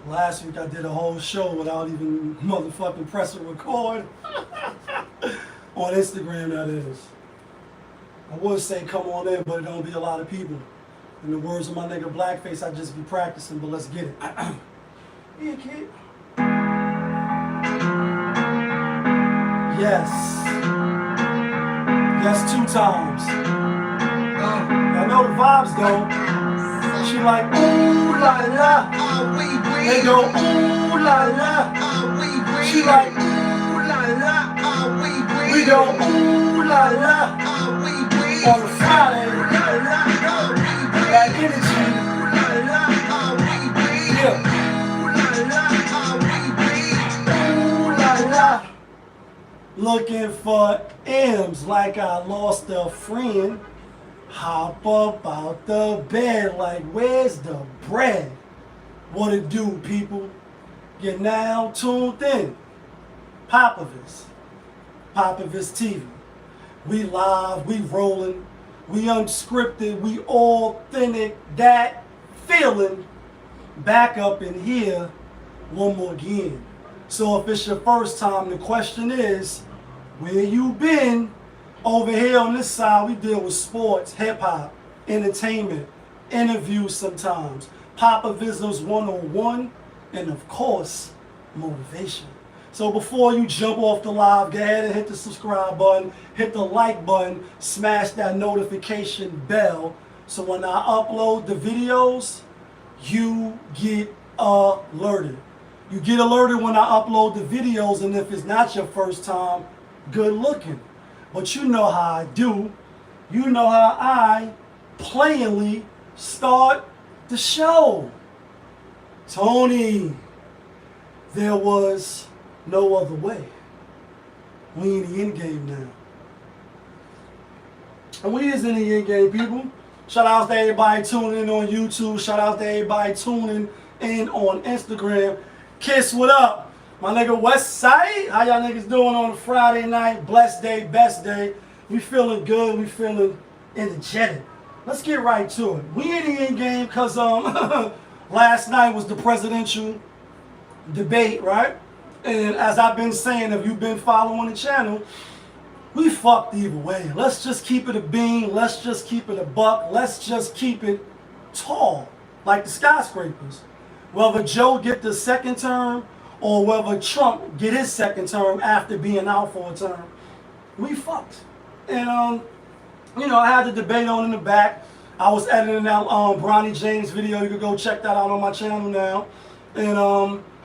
Last week I did a whole show without even motherfucking pressing record. On Instagram, that is. I would say come on in, but it don't be a lot of people. In the words of my nigga Blackface, I just be practicing, but let's get it. Yeah, kid. Yes. Yes, 2 times. I know the vibes though. She like, ooh la la. They go, ooh la la. She like, ooh la la. We go, ooh la la. On a Friday, that energy. Yeah. Ooh la la. Looking for M's like I lost a friend. Hop up out the bed like, where's the bread? What it do, people? Get now tuned in. Popovich TV. We live, we rolling, we unscripted, we authentic, that feeling. Back up in here one more again. So if it's your first time, the question is, where you been? Over here on this side, we deal with sports, hip-hop, entertainment, interviews sometimes, Popovisms 101, and of course, motivation. So before you jump off the live, go ahead and hit the subscribe button, hit the like button, smash that notification bell, so when I upload the videos, you get alerted. You get alerted when I upload the videos, and if it's not your first time, good looking. But you know how I do. You know how I plainly start the show. Tony, there was no other way. We in the end game now. And we is in the end game, people. Shout out to everybody tuning in on YouTube. Shout out to everybody tuning in on Instagram. Kiss, what up? My nigga West Side, how y'all niggas doing on a Friday night? Blessed day, best day. We feeling good, we feeling energetic. Let's get right to it. We in the end game because last night was the presidential debate, right? And as I've been saying, if you've been following the channel, we fucked either way. Let's just keep it a bean. Let's just keep it a buck. Let's just keep it tall, like the skyscrapers. Whether Joe get the second term or whether Trump get his second term after being out for a term, we fucked. And you know, I had the debate on in the back. I was editing out Bronny James' video. You can go check that out on my channel now. And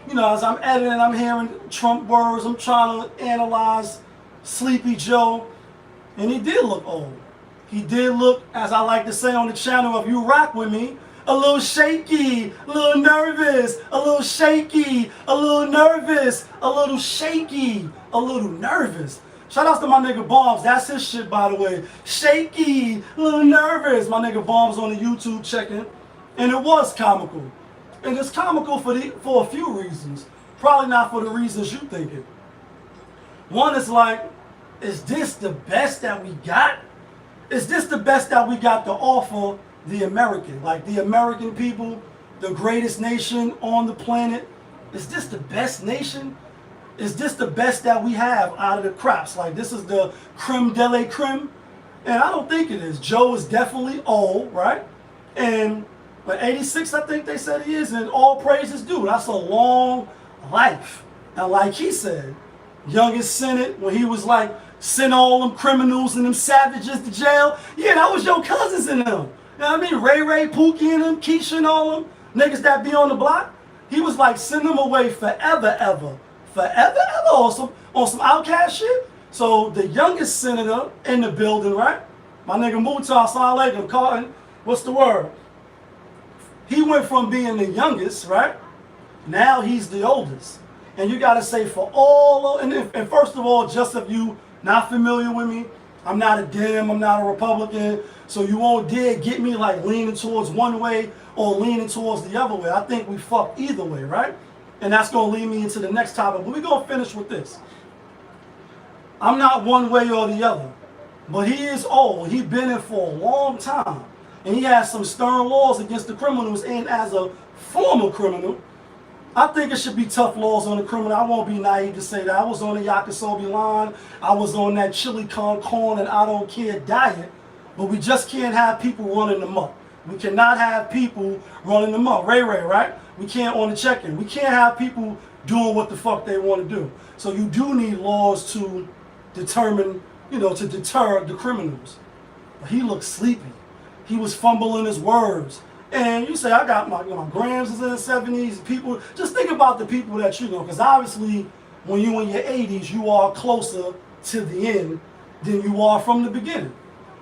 you know, as I'm editing, I'm hearing Trump words. I'm trying to analyze Sleepy Joe, and he did look old. He did look, as I like to say on the channel, if you rock with me, a little shaky, a little nervous, a little shaky, a little nervous, a little shaky, a little nervous. Shout out to my nigga Bombs. That's his shit, by the way. Shaky, a little nervous. My nigga Bombs on the YouTube checking. And it was comical. And it's comical for a few reasons. Probably not for the reasons you thinking. One is like, is this the best that we got? Is this the best that we got to offer the American? Like the American people, the greatest nation on the planet. Is this the best nation? Is this the best that we have out of the crops? Like this is the creme de la creme? And I don't think it is. Joe is definitely old, right? And but 86, I think they said he is, and all praise is due. That's a long life. And like he said, youngest Senate, when he was like, send all them criminals and them savages to jail. Yeah, that was your cousins in them. You know what I mean? Ray, Pookie and them, Keisha and all them niggas that be on the block. He was like, send them away forever, ever. Forever, ever on some outcast shit. So the youngest senator in the building, right? My nigga Mutar, Salaam Carton, what's the word? He went from being the youngest, right? Now he's the oldest. And you gotta say for all of, and first of all, just if you not familiar with me, I'm not a Dem, I'm not a Republican, so you won't dare get me like leaning towards one way or leaning towards the other way. I think we fucked either way, right? And that's gonna lead me into the next topic, but we're gonna finish with this. I'm not one way or the other, but he is old. He's been in for a long time. And he has some stern laws against the criminals, and as a former criminal, I think it should be tough laws on the criminal. I won't be naive to say that. I was on the Yakisobe line. I was on that chili con corn and I don't care diet. But we just can't have people running them up. We cannot have people running them up. Ray, right? We can't on the check-in. We can't have people doing what the fuck they want to do. So you do need laws to determine, to deter the criminals. But he looked sleepy. He was fumbling his words. And you say, I got my grams is in the 70s. People, just think about the people that you know, because obviously when you're in your 80s, you are closer to the end than you are from the beginning.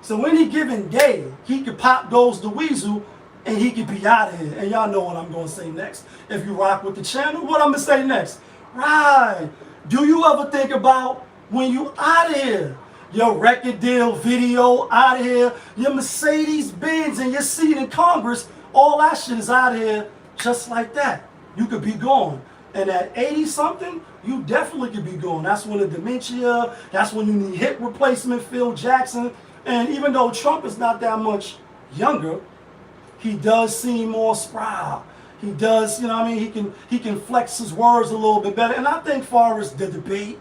So when he giving day, he could pop Goes the Weasel and he could be out of here. And y'all know what I'm going to say next. If you rock with the channel, what I'm going to say next. Right. Do you ever think about when you out of here? Your record deal, video out of here. Your Mercedes Benz and your seat in Congress, all that shit is out of here just like that. You could be gone. And at 80-something, you definitely could be gone. That's when the dementia, that's when you need hip replacement, Phil Jackson. And even though Trump is not that much younger, he does seem more spry. He does, he can flex his words a little bit better. And I think far as the debate,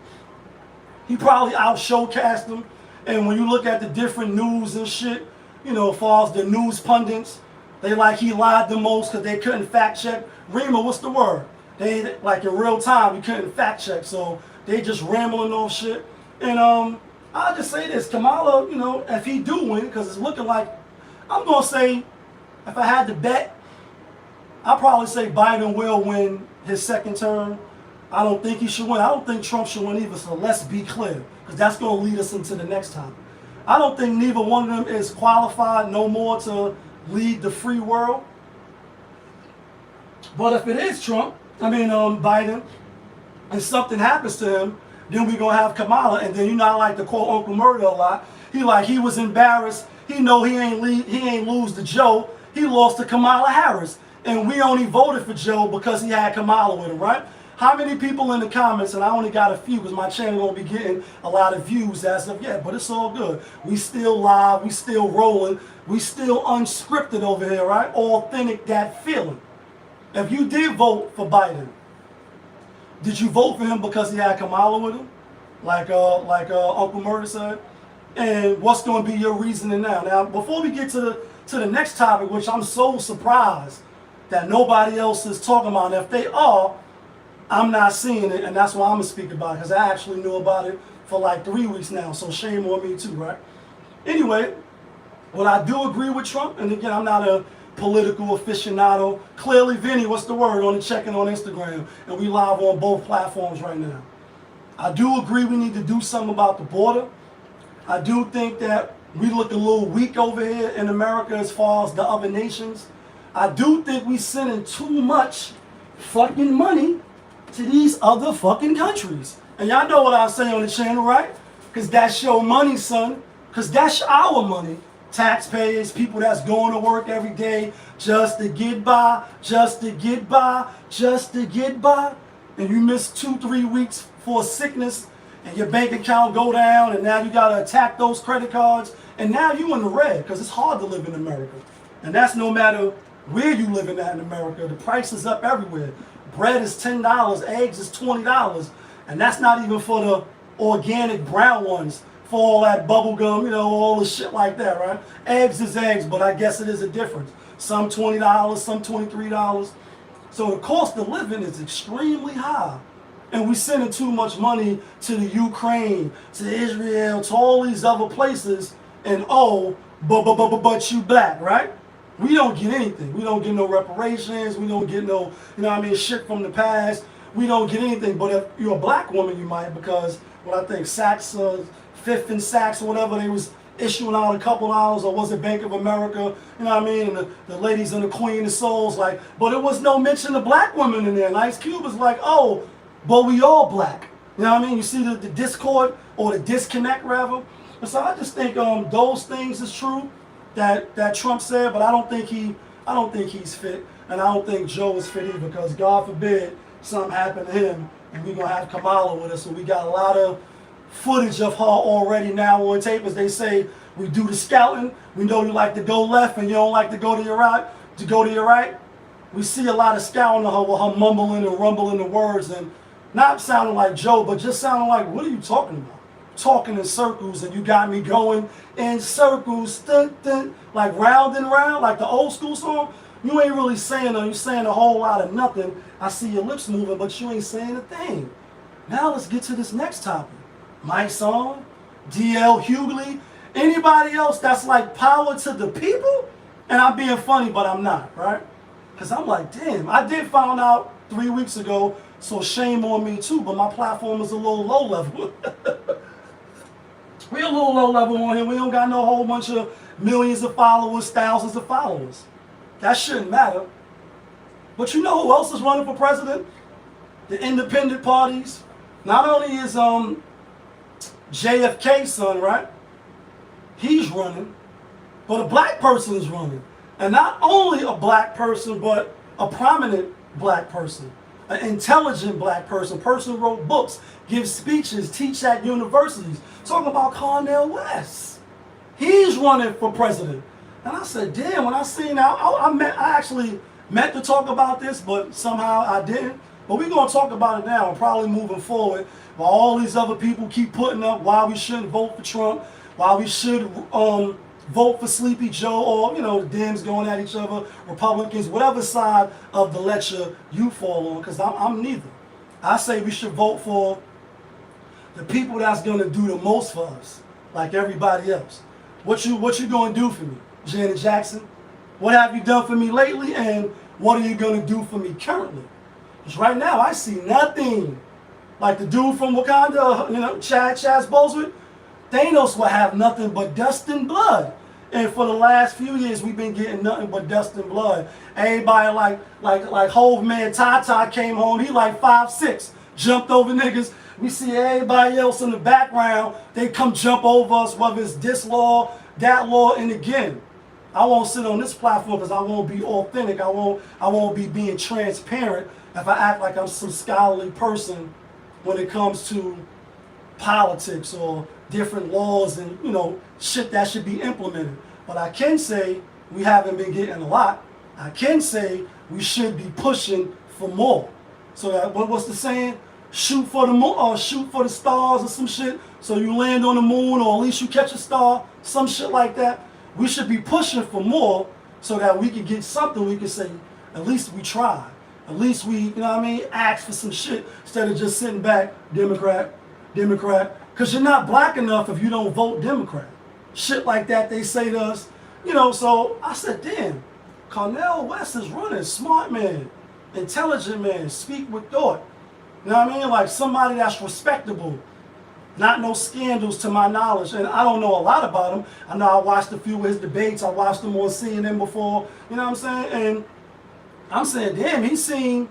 he probably out-showcased him. And when you look at the different news and shit, as far as the news pundits, they like he lied the most because they couldn't fact check. Rima, what's the word? They, like in real time, we couldn't fact check. So they just rambling off shit. And I'll just say this, Kamala, if he do win, because it's looking like, I'm going to say, if I had to bet, I'll probably say Biden will win his second term. I don't think he should win. I don't think Trump should win either, so let's be clear, because that's going to lead us into the next topic. I don't think neither one of them is qualified no more to lead the free world. But if it is Biden, and something happens to him, then we're going to have Kamala, and then I like to quote Uncle Murder a lot. He was embarrassed. He know he ain't lose to Joe. He lost to Kamala Harris. And we only voted for Joe because he had Kamala with him, right? How many people in the comments, and I only got a few because my channel won't be getting a lot of views as of yet, but it's all good. We still live, we still rolling, we still unscripted over here, right? Authentic, that feeling. If you did vote for Biden, did you vote for him because he had Kamala with him? Like Uncle Murder said? And what's going to be your reasoning now? Now, before we get to the next topic, which I'm so surprised that nobody else is talking about, and if they are, I'm not seeing it, and that's why I'm going to speak about it, because I actually knew about it for like 3 weeks now, so shame on me too, right? Anyway, what I do agree with Trump, and again, I'm not a political aficionado. Clearly, Vinny, what's the word on the check-in on Instagram, and we live on both platforms right now. I do agree we need to do something about the border. I do think that we look a little weak over here in America as far as the other nations. I do think we sending too much fucking money to these other fucking countries. And y'all know what I say on the channel, right? Because that's your money, son. Because that's our money. Taxpayers, people that's going to work every day just to get by, just to get by, just to get by. And you miss 2-3 weeks for a sickness and your bank account go down and now you got to attack those credit cards. And now you in the red because it's hard to live in America. And that's no matter where you living at in America. The price is up everywhere. Bread is $10, eggs is $20, and that's not even for the organic brown ones, for all that bubble gum, all the shit like that, right? Eggs is eggs, but I guess it is a difference. Some $20, some $23. So the cost of living is extremely high. And we sending too much money to the Ukraine, to Israel, to all these other places, and but you black, right? We don't get anything. We don't get no reparations. We don't get no, shit from the past. We don't get anything. But if you're a black woman, you might, because what I think Saks, Fifth and Saks or whatever, they was issuing out a couple dollars, or was it Bank of America? And the ladies and the Queen of Souls, but it was no mention of black women in there. And Ice Cube was like, oh, but we all black. You see the discord or the disconnect rather. And so I just think those things is true. That Trump said, but I don't think he's fit, and I don't think Joe is fit either, because God forbid something happened to him, and we're gonna have Kamala with us. So we got a lot of footage of her already now on tape. As they say, we do the scouting. We know you like to go left and you don't like to go to your right. we see a lot of scouting of her with her mumbling and rumbling the words and not sounding like Joe, but just sounding like, what are you talking about? Talking in circles, and you got me going in circles, dun, dun, like round and round, like the old school song. You ain't really saying nothing. You saying a whole lot of nothing. I see your lips moving, but you ain't saying a thing. Now let's get to this next topic. My song, DL Hughley, anybody else that's like power to the people? And I'm being funny, but I'm not, right? Because I'm like, damn, I did find out 3 weeks ago, so shame on me too, but my platform is a little low level. We a little low level on here. We don't got no whole bunch of millions of followers, thousands of followers. That shouldn't matter. But you know who else is running for president? The independent parties. Not only is JFK's son, right? He's running, but a black person is running. And not only a black person, but a prominent black person. An intelligent black person who wrote books, gives speeches, teach at universities. Talking about Cornel West. He's running for president. And I said, damn, when I seen out, I actually meant to talk about this, but somehow I didn't. But we're going to talk about it now and probably moving forward. While all these other people keep putting up why we shouldn't vote for Trump, why we should vote for Sleepy Joe, or, you know, the Dems going at each other, Republicans, whatever side of the lecture you fall on, because I'm neither. I say we should vote for the people that's going to do the most for us, like everybody else. What you going to do for me, Janet Jackson? What have you done for me lately, and what are you going to do for me currently? Because right now I see nothing. Like the dude from Wakanda, you know, Chaz Boswick, Thanos will have nothing but dust and blood. And for the last few years, we've been getting nothing but dust and blood. Everybody like Hove man Tata came home. He like 5'6", jumped over niggas. We see everybody else in the background. They come jump over us, whether it's this law, that law, and again, I won't sit on this platform because I won't be authentic. I won't be being transparent if I act like I'm some scholarly person when it comes to politics or different laws and, you know, shit that should be implemented. But I can say we haven't been getting a lot. I can say we should be pushing for more. So that, what's the saying? Shoot for the moon, or shoot for the stars, or some shit. So you land on the moon, or at least you catch a star, some shit like that. We should be pushing for more so that we can get something. We can say, at least we tried. At least we, you know what I mean, ask for some shit instead of just sitting back, Democrat. Because you're not black enough if you don't vote Democrat. Shit like that they say to us. You know, so I said, damn, Cornel West is running. Smart man, intelligent man, speak with thought. You know what I mean? Like somebody that's respectable. Not no scandals to my knowledge. And I don't know a lot about him. I know I watched a few of his debates. I watched him on CNN before. You know what I'm saying? And I'm saying, damn, he seemed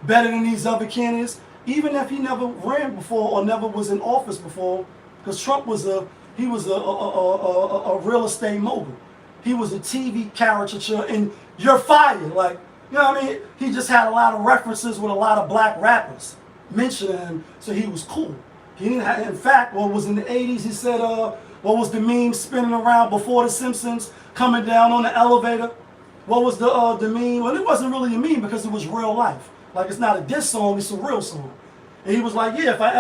better than these other candidates. Even if he never ran before or never was in office before, because Trump was a real estate mogul. He was a TV caricature, and you're fired. Like, you know what I mean? He just had a lot of references with a lot of black rappers mentioning him, so he was cool. He didn't have, in fact, what was in the 80s, he said, what was the meme spinning around before The Simpsons, coming down on the elevator? What was the meme? Well, it wasn't really a meme because it was real life. Like, it's not a diss song, it's a real song. And he was like, yeah, if I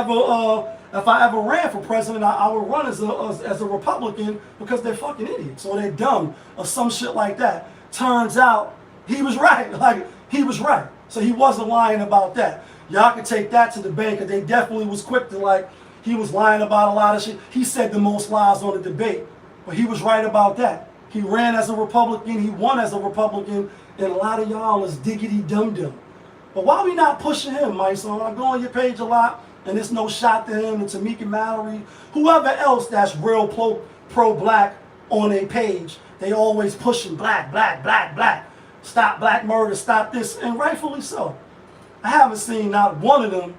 ever ran for president, I would run as a Republican because they're fucking idiots or they're dumb or some shit like that. Turns out he was right. Like, he was right. So he wasn't lying about that. Y'all can take that to the bank, because they definitely was quick to, like, he was lying about a lot of shit. He said the most lies on the debate, but he was right about that. He ran as a Republican, he won as a Republican, and a lot of y'all is diggity dum-dum. But why we not pushing him, Mike? So I go on your page a lot, and it's no shot to him and Tamika Mallory, whoever else that's real pro-black on a page. They always pushing black. Stop black murder, stop this, and rightfully so. I haven't seen not one of them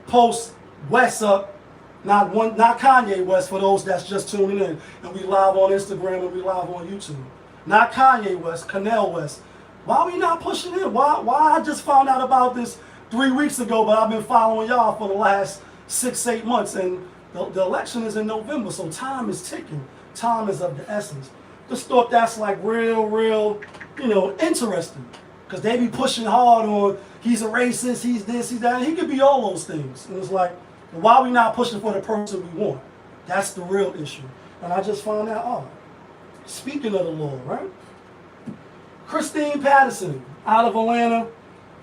post West up, not Kanye West for those that's just tuning in. And we live on Instagram and we live on YouTube. Not Kanye West, Cornel West. Why are we not pushing him? Why I just found out about this 3 weeks ago, but I've been following y'all for the last 6-8 months, and the election is in November, so time is ticking. Time is of the essence. Just thought that's like real, you know, interesting. Because they be pushing hard on, he's a racist, he's this, he's that. And he could be all those things. And it's like, why are we not pushing for the person we want? That's the real issue. And I just found that odd. Speaking of the Lord, right? Christine Patterson out of Atlanta.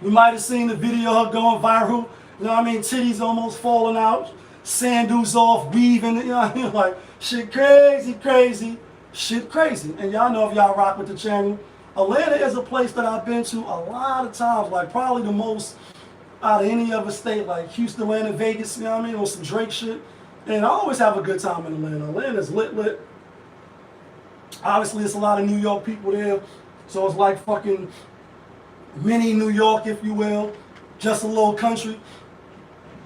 You might have seen the video of her going viral. You know what I mean? Titties almost falling out. Sandals off, weaving. You know what I mean? Like, shit crazy, crazy. Shit crazy. And y'all know if y'all rock with the channel, Atlanta is a place that I've been to a lot of times. Like, probably the most out of any other state. Like Houston, Atlanta, Vegas, you know what I mean? On some Drake shit. And I always have a good time in Atlanta. Atlanta's lit. Obviously, it's a lot of New York people there. So it's like fucking mini New York, if you will. Just a little country.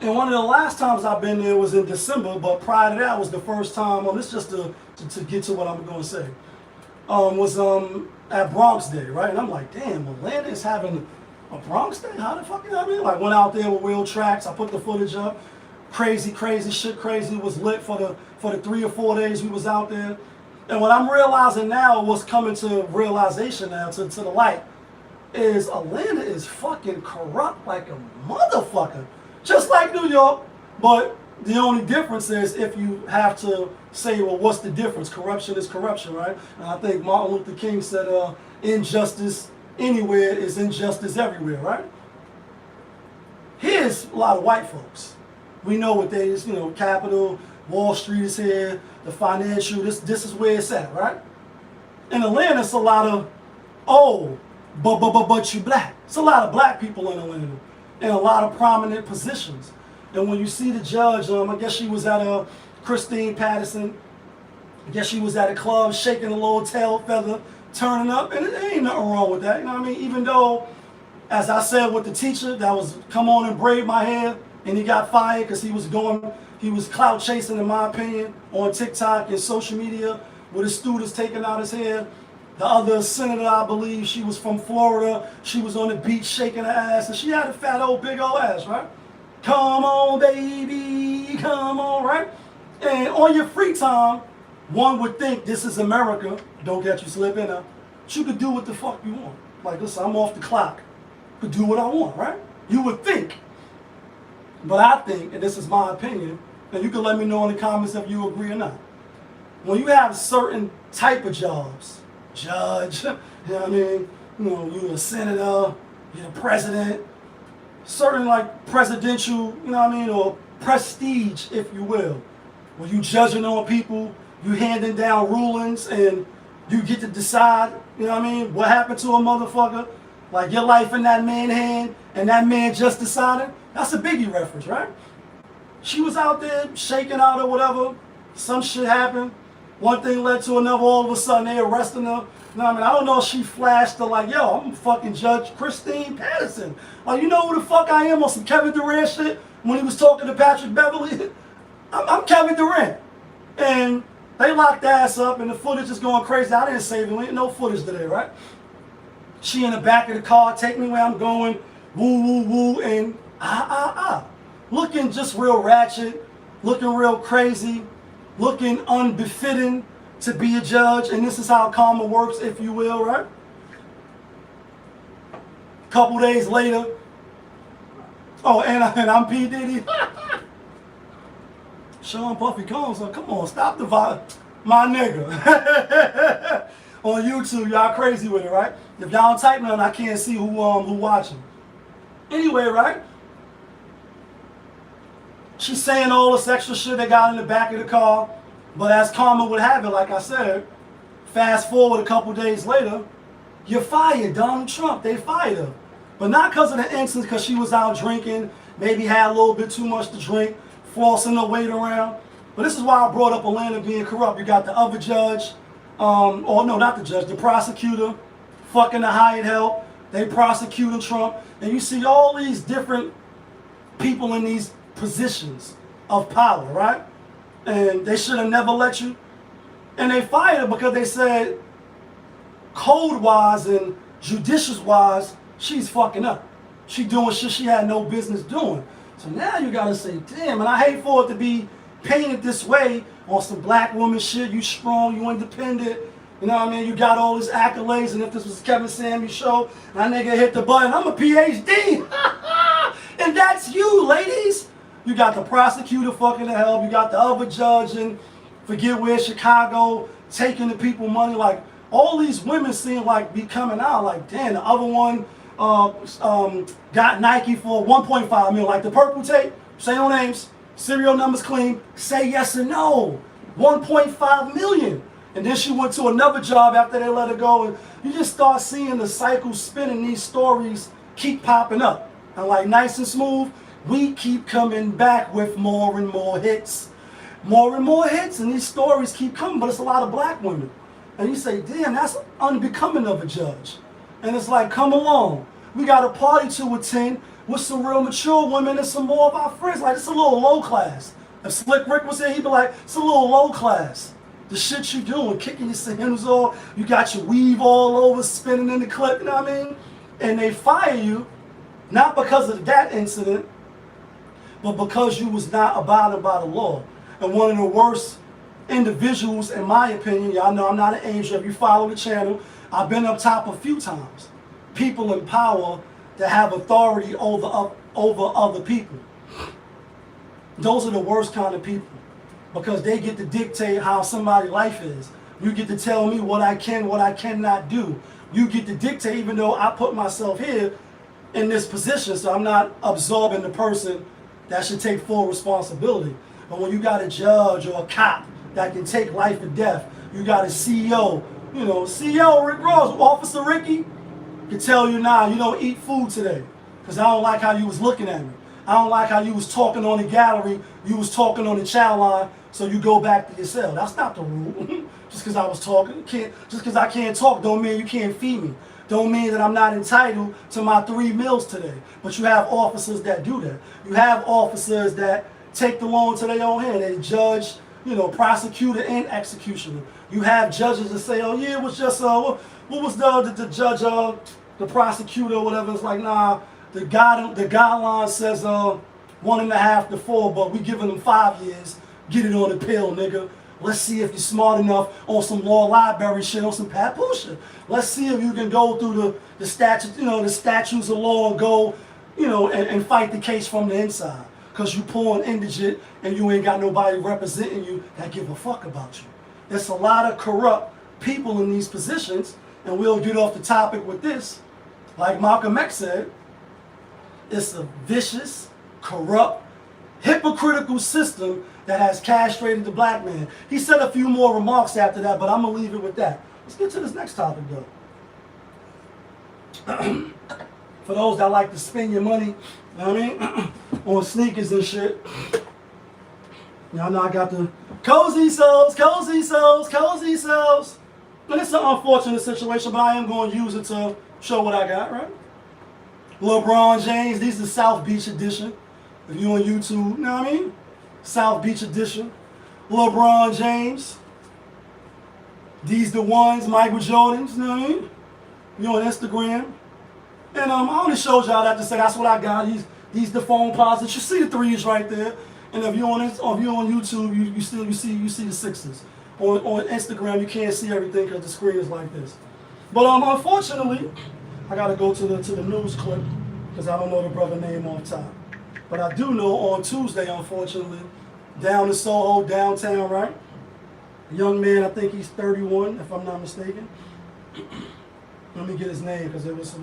And one of the last times I've been there was in December, but prior to that was the first time, well, this just to get to what I'm going to say, was at Bronx Day, right? And I'm like, damn, Atlanta is having a Bronx Day? How the fuck, you know what I mean? Like, went out there with wheel tracks. I put the footage up. Crazy shit crazy. It was lit for the 3 or 4 days we was out there. And what I'm realizing now, what's coming to realization now, to the light, is Atlanta is fucking corrupt like a motherfucker. Just like New York, but the only difference is if you have to say, well, what's the difference? Corruption is corruption, right? And I think Martin Luther King said, injustice anywhere is injustice everywhere, right? Here's a lot of white folks. We know what they is, you know, Capital, Wall Street is here, the financial, this is where it's at, right? In Atlanta, it's a lot of, oh, but you black. It's a lot of black people in Atlanta in a lot of prominent positions. And when you see the judge, I guess she was at Christine Patterson, I guess she was at a club shaking a little tail feather, turning up, and it ain't nothing wrong with that, you know what I mean? Even though, as I said with the teacher that was come on and braid my hair, and he got fired because he was clout chasing, in my opinion, on TikTok and social media with his students taking out his hair. The other senator, I believe, she was from Florida. She was on the beach shaking her ass, and she had a fat old, big old ass, right? Come on, baby, come on, right? And on your free time, one would think this is America. Don't get you slipping now. You could do what the fuck you want. Like, listen, I'm off the clock. Could do what I want, right? You would think. But I think, and this is my opinion, and you can let me know in the comments if you agree or not. When you have certain type of jobs, judge, you know what I mean? You know, you're a senator, you're the president, certain like presidential, you know what I mean, or prestige, if you will. When you judging on people, you handing down rulings, and you get to decide, you know what I mean, what happened to a motherfucker. Like your life in that man's hand, and that man just decided. That's a Biggie reference, right? She was out there shaking out or whatever. Some shit happened. One thing led to another. All of a sudden, they arresting her. You know what I mean? I don't know if she flashed to like, yo, I'm fucking Judge Christine Patterson. Like, you know who the fuck I am on some Kevin Durant shit when he was talking to Patrick Beverly? I'm Kevin Durant. And they locked the ass up, and the footage is going crazy. I didn't save it. Ain't no footage today, right? She in the back of the car, take me where I'm going, woo, woo, woo, and looking just real ratchet, looking real crazy, looking unbefitting to be a judge, and this is how karma works, if you will, right? Couple days later, oh, and I'm P. Diddy. Sean Puffy Combs, so come on, stop the vibe. My nigga. On YouTube, y'all crazy with it, right? If y'all don't type nothing, I can't see who watching. Anyway, right? She's saying all this extra shit they got in the back of the car. But as karma would have it, like I said, fast forward a couple days later, you're fired, Donald Trump. They fired her. But not because of the instance, because she was out drinking, maybe had a little bit too much to drink, flossing her weight around. But this is why I brought up Atlanta being corrupt. You got the other judge, or no, not the judge, the prosecutor, fucking the hired help. They prosecuting Trump. And you see all these different people in these positions of power, right? And they should have never let you. And they fired her because they said, code-wise and judicious-wise, she's fucking up. She doing shit she had no business doing. So now you gotta say, damn, and I hate for it to be painted this way on some black woman shit. You strong, you independent, You know what I mean? You got all these accolades, and if this was Kevin Samuels' show, and that nigga hit the button, I'm a PhD. And that's you, ladies. You got the prosecutor fucking the help. You got the other judge in, forget where, Chicago, taking the people money. Like, all these women seem like be coming out. Like, damn, the other one got Nike for 1.5 million. Like the purple tape, say no names, serial numbers clean, say yes or no. 1.5 million. And then she went to another job after they let her go. And you just start seeing the cycle spinning. These stories keep popping up. And like Nice and Smooth, we keep coming back with more and more hits. More and more hits, and these stories keep coming. But it's a lot of black women. And you say, damn, that's unbecoming of a judge. And it's like, come along. We got a party to attend with some real mature women and some more of our friends. Like, it's a little low class. If Slick Rick was here, he'd be like, it's a little low class. The shit you doing, kicking your sandals off, you got your weave all over, spinning in the clip, you know what I mean? And they fire you, not because of that incident, but because you was not abiding by the law. And one of the worst individuals, in my opinion, y'all know I'm not an angel, if you follow the channel, I've been up top a few times. People in power that have authority over other people. Those are the worst kind of people. Because they get to dictate how somebody's life is. You get to tell me what I can, what I cannot do. You get to dictate, even though I put myself here in this position, so I'm not absorbing the person that should take full responsibility. But when you got a judge or a cop that can take life or death, you got a CEO, you know, CEO Rick Ross, Officer Ricky, can tell you now, you don't eat food today, because I don't like how you was looking at me. I don't like how you was talking on the gallery, you was talking on the chow line, so you go back to your cell. That's not the rule. Just because I was talking, just because I can't talk don't mean you can't feed me. Don't mean that I'm not entitled to my 3 meals today. But you have officers that do that. You have officers that take the law into their own hand. They judge, you know, prosecutor and executioner. You have judges that say, oh yeah, it was just, what was the judge, the prosecutor or whatever. It's like, nah, the guideline says 1.5 to 4, but we giving them 5 years. Get it on the pill, nigga. Let's see if you're smart enough on some law library shit, on some papoose shit. Let's see if you can go through the statutes, you know, the statutes of law and go, you know, and fight the case from the inside. Because you poor and indigent and you ain't got nobody representing you that give a fuck about you. There's a lot of corrupt people in these positions, and we'll get off the topic with this. Like Malcolm X said, it's a vicious, corrupt, hypocritical system that has castrated the black man. He said a few more remarks after that, but I'm going to leave it with that. Let's get to this next topic, though. For those that like to spend your money, you know what I mean, on sneakers and shit. Y'all know I got the cozy souls, cozy souls, cozy souls. And it's an unfortunate situation, but I am going to use it to show what I got, right? LeBron James, these are South Beach edition. If you on YouTube, you know what I mean? South Beach edition. LeBron James. These the ones, Michael Jordans, you know what I mean? You on Instagram. And I only showed y'all that to say that's what I got. These the phone posits. You see the 3s right there. And if you're on YouTube, you see the 6s. On Instagram, you can't see everything because the screen is like this. But unfortunately, I gotta go to the news clip because I don't know the brother name off top. But I do know on Tuesday, unfortunately, down in Soho, downtown, right? A young man, I think he's 31, if I'm not mistaken. Let me get his name because it was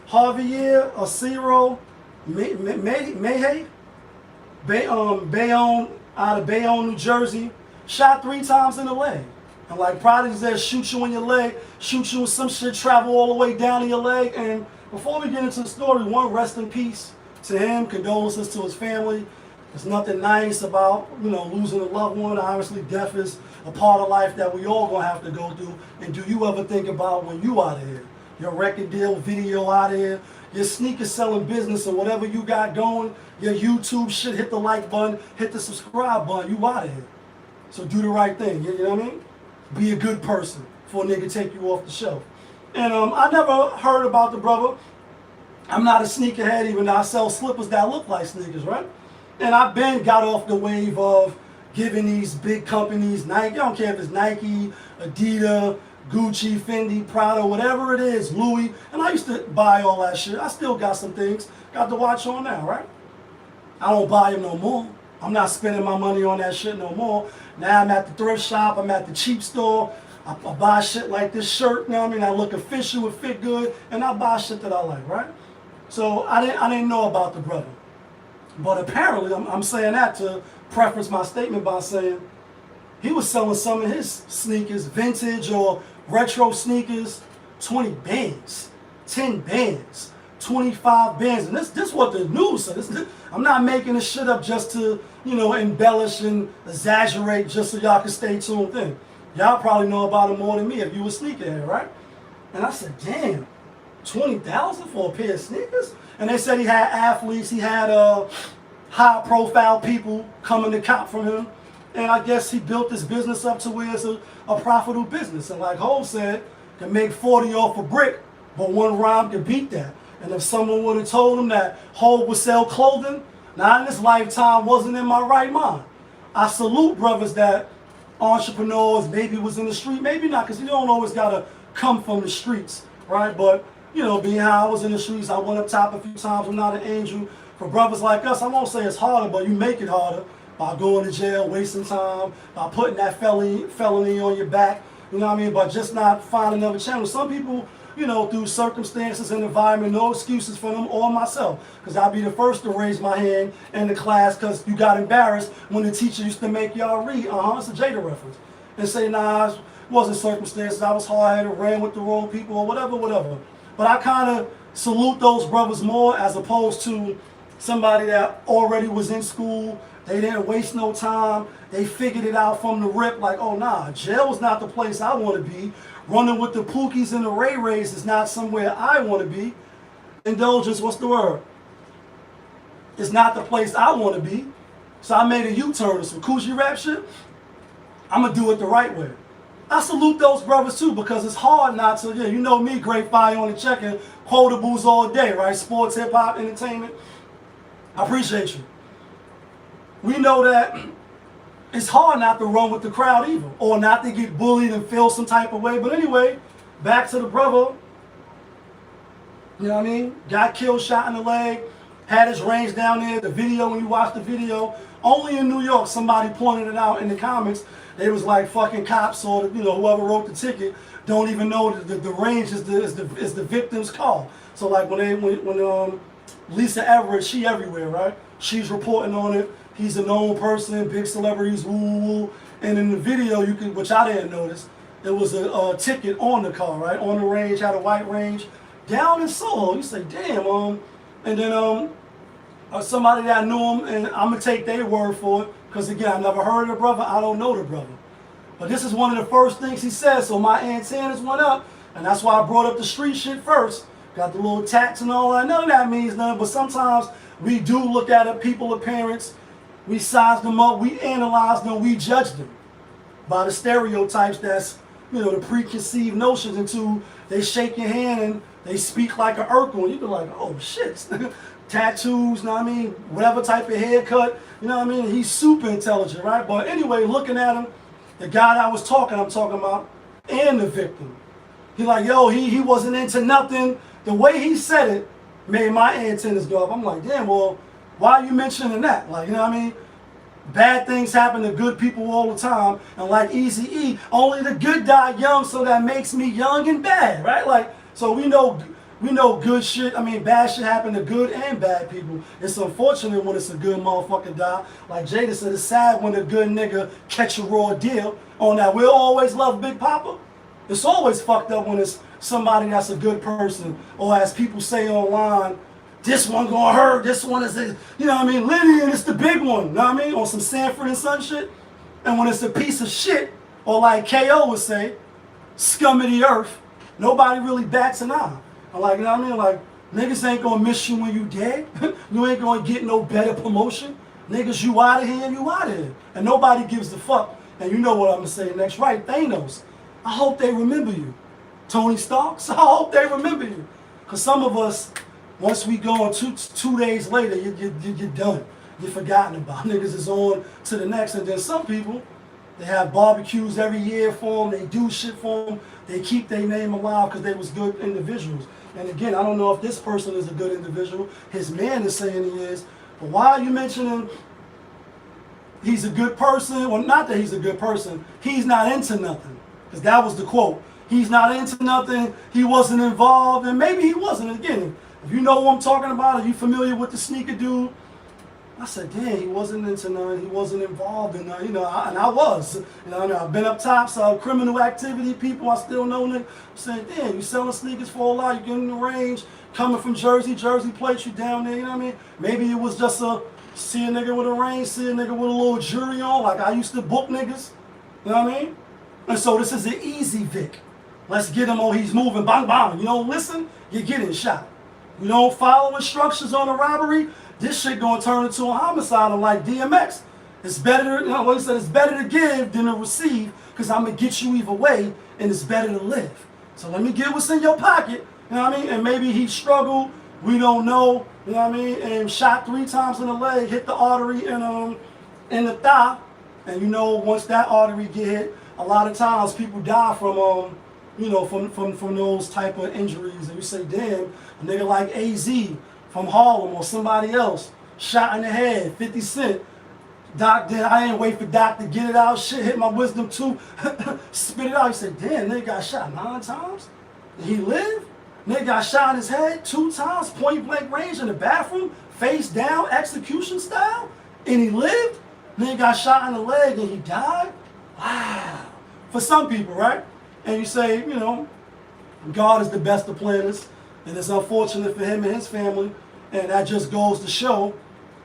Javier Osiro Mayhay, Bayonne, out of Bayonne, New Jersey, shot 3 times in the leg. And like prodigies that shoot you in your leg, shoot you with some shit, travel all the way down in your leg. And before we get into the story, one, rest in peace to him, condolences to his family. There's nothing nice about, you know, losing a loved one. Obviously, death is a part of life that we all gonna have to go through. And do you ever think about when you out of here? Your record deal, video out of here, your sneaker selling business or whatever you got going, your YouTube shit, hit the like button, hit the subscribe button, you out of here. So do the right thing, you know what I mean? Be a good person before a nigga take you off the shelf. And I never heard about the brother. I'm not a sneakerhead, even though I sell slippers that look like sneakers, right? And I've been got off the wave of giving these big companies, Nike, I don't care if it's Nike, Adidas, Gucci, Fendi, Prada, whatever it is, Louis. And I used to buy all that shit. I still got some things. Got the watch on now, right? I don't buy them no more. I'm not spending my money on that shit no more. Now I'm at the thrift shop. I'm at the cheap store. I buy shit like this shirt, you know what I mean? I look official, it fit good, and I buy shit that I like, right? So I didn't know about the brother. But apparently, I'm saying that to preface my statement by saying he was selling some of his sneakers, vintage or retro sneakers, 20 bands, 10 bands, 25 bands. And this what the news said. I'm not making this shit up just to, you know, embellish and exaggerate just so y'all can stay tuned in. Y'all probably know about it more than me if you a sneakerhead, right? And I said, damn, 20,000 for a pair of sneakers? And they said he had athletes, he had high profile people coming to cop from him. And I guess he built this business up to where it's a profitable business. And like Ho said, can make 40 off a brick, but one rhyme can beat that. And if someone would have told him that Ho would sell clothing, now in this lifetime wasn't in my right mind. I salute brothers that entrepreneurs, maybe was in the street, maybe not, because you don't always gotta come from the streets, right? But you know, being how I was in the streets, I went up top a few times. I'm not an angel. For brothers like us, I won't say it's harder, but you make it harder by going to jail, wasting time, by putting that felony on your back, you know what I mean? But just not find another channel. Some people, you know, through circumstances and environment, no excuses for them or myself. Because I'll be the first to raise my hand in the class because you got embarrassed when the teacher used to make y'all read, it's a Jada reference. And say, nah, it wasn't circumstances, I was hard-headed, ran with the wrong people or whatever. But I kind of salute those brothers more as opposed to somebody that already was in school. They didn't waste no time. They figured it out from the rip like, oh nah, jail is not the place I want to be. Running with the Pookies and the Ray Rays is not somewhere I want to be. Indulgence, what's the word? It's not the place I want to be. So I made a U-turn to some coochie rap shit. I'm going to do it the right way. I salute those brothers too because it's hard not to, you know me, great fire on the check-in, quotables all day, right? Sports, hip-hop, entertainment. I appreciate you. We know that it's hard not to run with the crowd either, or not to get bullied and feel some type of way. But anyway, back to the brother. You know what I mean? Got killed, shot in the leg, had his range down there. The video, when you watch the video, only in New York, somebody pointed it out in the comments. They was like fucking cops or you know whoever wrote the ticket don't even know that the range is the victim's call. So like when Lisa Everett, she everywhere, right? She's reporting on it. He's a known person, big celebrities, woo woo woo. And in the video, you can, which I didn't notice, there was a ticket on the car, right? On the range, had a white range, down in Soho. You say, damn, and then somebody that knew him, and I'm gonna take their word for it, because again, I never heard of the brother, I don't know the brother. But this is one of the first things he said, so my antennas went up, and that's why I brought up the street shit first. Got the little tats and all that. None of that means nothing, but sometimes we do look at a people appearance, we size them up, we analyze them, we judge them by the stereotypes that's, you know, the preconceived notions until they shake your hand and they speak like an Urkel, and you be like, oh shit, tattoos, you know what I mean, whatever type of haircut, you know what I mean, he's super intelligent, right? But anyway, looking at him, the guy that I'm talking about, and the victim, he like, yo, he wasn't into nothing. The way he said it made my antennas go up. I'm like, damn, well, why are you mentioning that? Like, you know what I mean? Bad things happen to good people all the time. And like Eazy-E, only the good die young, so that makes me young and bad, right? Like, so we know good shit, bad shit happen to good and bad people. It's unfortunate when it's a good motherfucker die. Like Jada said, it's sad when a good nigga catch a raw deal on that. We'll always love Big Papa. It's always fucked up when it's somebody that's a good person, or as people say online, this one gonna hurt, this one is, you know what I mean, Lydian, it's the big one, you know what I mean, on some Sanford and Son shit. And when it's a piece of shit, or like KO would say, scum of the earth, nobody really bats an eye. I'm like, you know what I mean, like, niggas ain't gonna miss you when you dead. You ain't gonna get no better promotion. Niggas, you out of here and you out of here. And nobody gives a fuck. And you know what I'm gonna say next, right? Thanos. I hope they remember you. Tony Starks, I hope they remember you. Because some of us, once we go on two days later, you're done. You're forgotten about. Niggas is on to the next. And then some people, They have barbecues every year for them. They do shit for them. They keep their name alive because they was good individuals. And again, I don't know if this person is a good individual. His man is saying he is. But why are you mentioning he's a good person? Well, not that he's a good person. He's not into nothing. Because that was the quote. He's not into nothing. He wasn't involved. And maybe he wasn't. Again, if you know what I'm talking about, are you familiar with the sneaker dude? I said, damn, he wasn't into none. He wasn't involved in none. You know, and I was. You know, I've been up top, so criminal activity, people I still know. I'm saying, damn, you selling sneakers for a lot. You getting in the range, coming from Jersey plates, you down there. You know what I mean? Maybe it was just see a nigga with a range, see a nigga with a little jewelry on, like I used to book niggas. You know what I mean? And so this is an easy Vic. Let's get him on. He's moving, bang, bang. You don't listen, you're getting shot. You don't follow instructions on a robbery, this shit gonna turn into a homicide like DMX. It's better, you know what he said, it's better to give than to receive, because I'm gonna get you either way, and it's better to live. So let me get what's in your pocket, you know what I mean? And maybe he struggled, we don't know, you know what I mean? And shot 3 times in the leg, hit the artery in the thigh. And you know, once that artery get hit, a lot of times people die from you know, from those type of injuries. And you say, damn, a nigga like AZ from Harlem or somebody else, shot in the head, 50 Cent. Doc did, I ain't wait for Doc to get it out, shit, hit my wisdom tooth, spit it out. He said, damn, nigga got shot 9 times? Did he live? Nigga got shot in his head 2 times, point blank range in the bathroom, face down, execution style, and he lived? Nigga got shot in the leg and he died? Wow. For some people, right? And you say, you know, God is the best of planners, and it's unfortunate for him and his family, and that just goes to show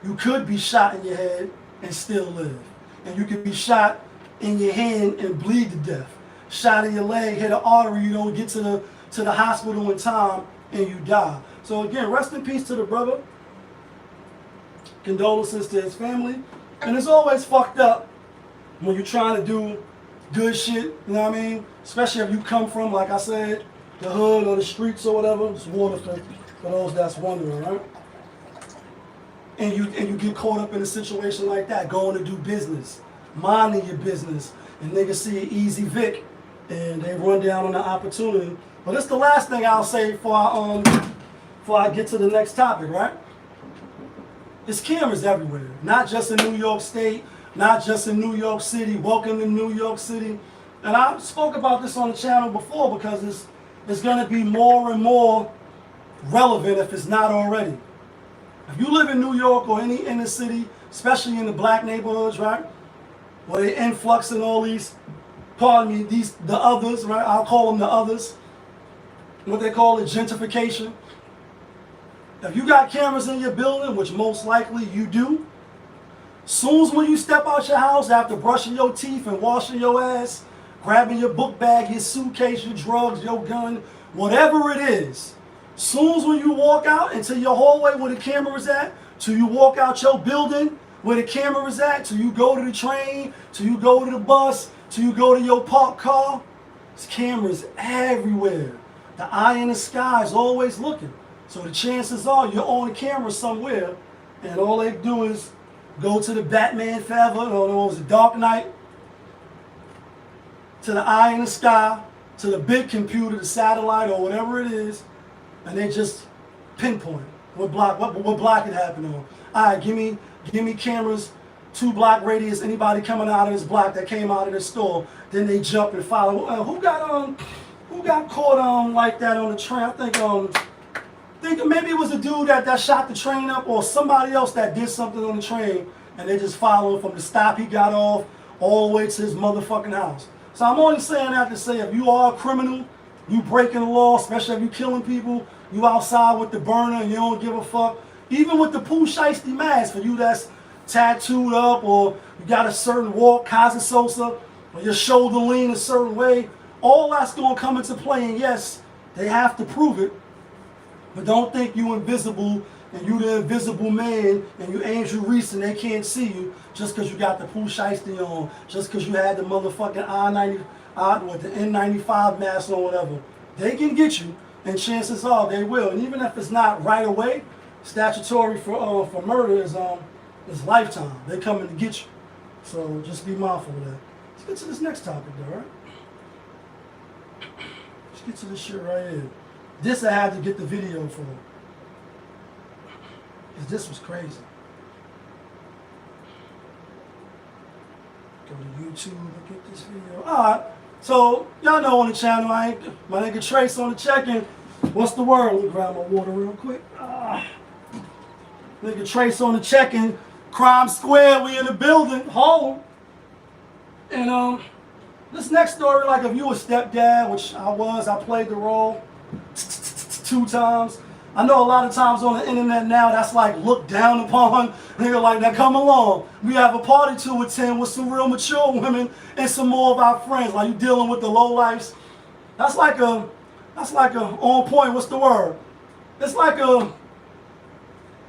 you could be shot in your head and still live. And you could be shot in your hand and bleed to death. Shot in your leg, hit an artery, you don't get to the hospital in time, and you die. So again, rest in peace to the brother. Condolences to his family. And it's always fucked up when you're trying to do good shit, you know what I mean? Especially if you come from, like I said, the hood or the streets or whatever. It's water for those that's wondering, right? And you get caught up in a situation like that, going to do business, minding your business, and niggas see an easy Vic, and they run down on the opportunity. But it's the last thing I'll say before I get to the next topic, right? It's cameras everywhere, not just in New York State, not just in New York City. Welcome to New York City. And I spoke about this on the channel before because it's going to be more and more relevant if it's not already. If you live in New York or any inner city, especially in the black neighborhoods, right, where they influx in all these, pardon me, the others, right, I'll call them the others, what they call it, gentrification. If you got cameras in your building, which most likely you do, soon as when you step out your house after brushing your teeth and washing your ass, grabbing your book bag, your suitcase, your drugs, your gun, whatever it is, soon as when you walk out into your hallway where the camera is at, till you walk out your building where the camera is at, till you go to the train, till you go to the bus, till you go to your parked car, there's cameras everywhere. The eye in the sky is always looking. So the chances are you're on camera somewhere, and all they do is go to the Batman Forever, or it was the Dark Knight, to the eye in the sky, to the big computer, the satellite, or whatever it is, and they just pinpoint what block it happened on. All right, give me cameras, 2 block radius. Anybody coming out of this block that came out of this store, then they jump and follow. Who got caught on like that on the train? I think maybe it was a dude that shot the train up, or somebody else that did something on the train, and they just followed from the stop he got off all the way to his motherfucking house. So I'm only saying that to say, if you are a criminal, you breaking the law, especially if you killing people, you outside with the burner and you don't give a fuck, even with the Pooh Shiesty mask, for you that's tattooed up, or you got a certain walk, Casa Sosa, or your shoulder lean a certain way, all that's going to come into play. And yes, they have to prove it. But don't think you invisible and you the invisible man and you Angel Reese and they can't see you just because you got the Pooh Shiesty on, just because you had the motherfucking the N95 mask on, whatever. They can get you, and chances are they will. And even if it's not right away, statutory for murder is lifetime. They're coming to get you. So just be mindful of that. Let's get to this next topic, though, right? Let's get to this shit right here. This I had to get the video for. Because this was crazy. Go to YouTube and get this video. Alright, so y'all know on the channel, my nigga Trace on the check-in. What's the word? Let me grab my water real quick. Nigga Trace on the check-in. Crime Square, we in the building, home. And this next story, like if you a stepdad, which I was, I played the role 2 times. I know a lot of times on the internet now that's like looked down upon. Nigga like, now come along. We have a party to attend with some real mature women and some more of our friends. Like you dealing with the lowlifes. That's like a on point, what's the word? It's like an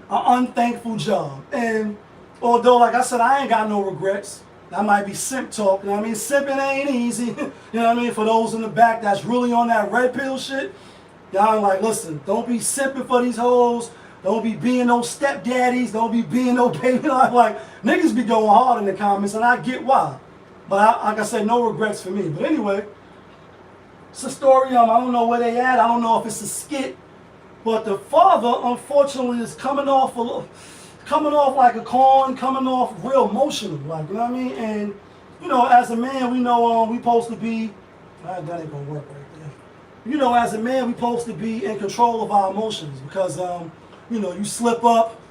unthankful job. And although like I said, I ain't got no regrets. That might be simp talk, you know what I mean? Simping ain't easy, you know what I mean? For those in the back that's really on that red pill shit, y'all like, listen, don't be simping for these hoes. Don't be being no stepdaddies. Don't be being no baby. Like, niggas be going hard in the comments, and I get why. But like I said, no regrets for me. But anyway, it's a story. I don't know where they at. I don't know if it's a skit. But the father, unfortunately, is coming off like a corn, coming off real emotional. Like, you know what I mean? And, you know, as a man, we know we supposed to be, that ain't gonna work right there. You know, as a man, we supposed to be in control of our emotions because, you know, you slip up,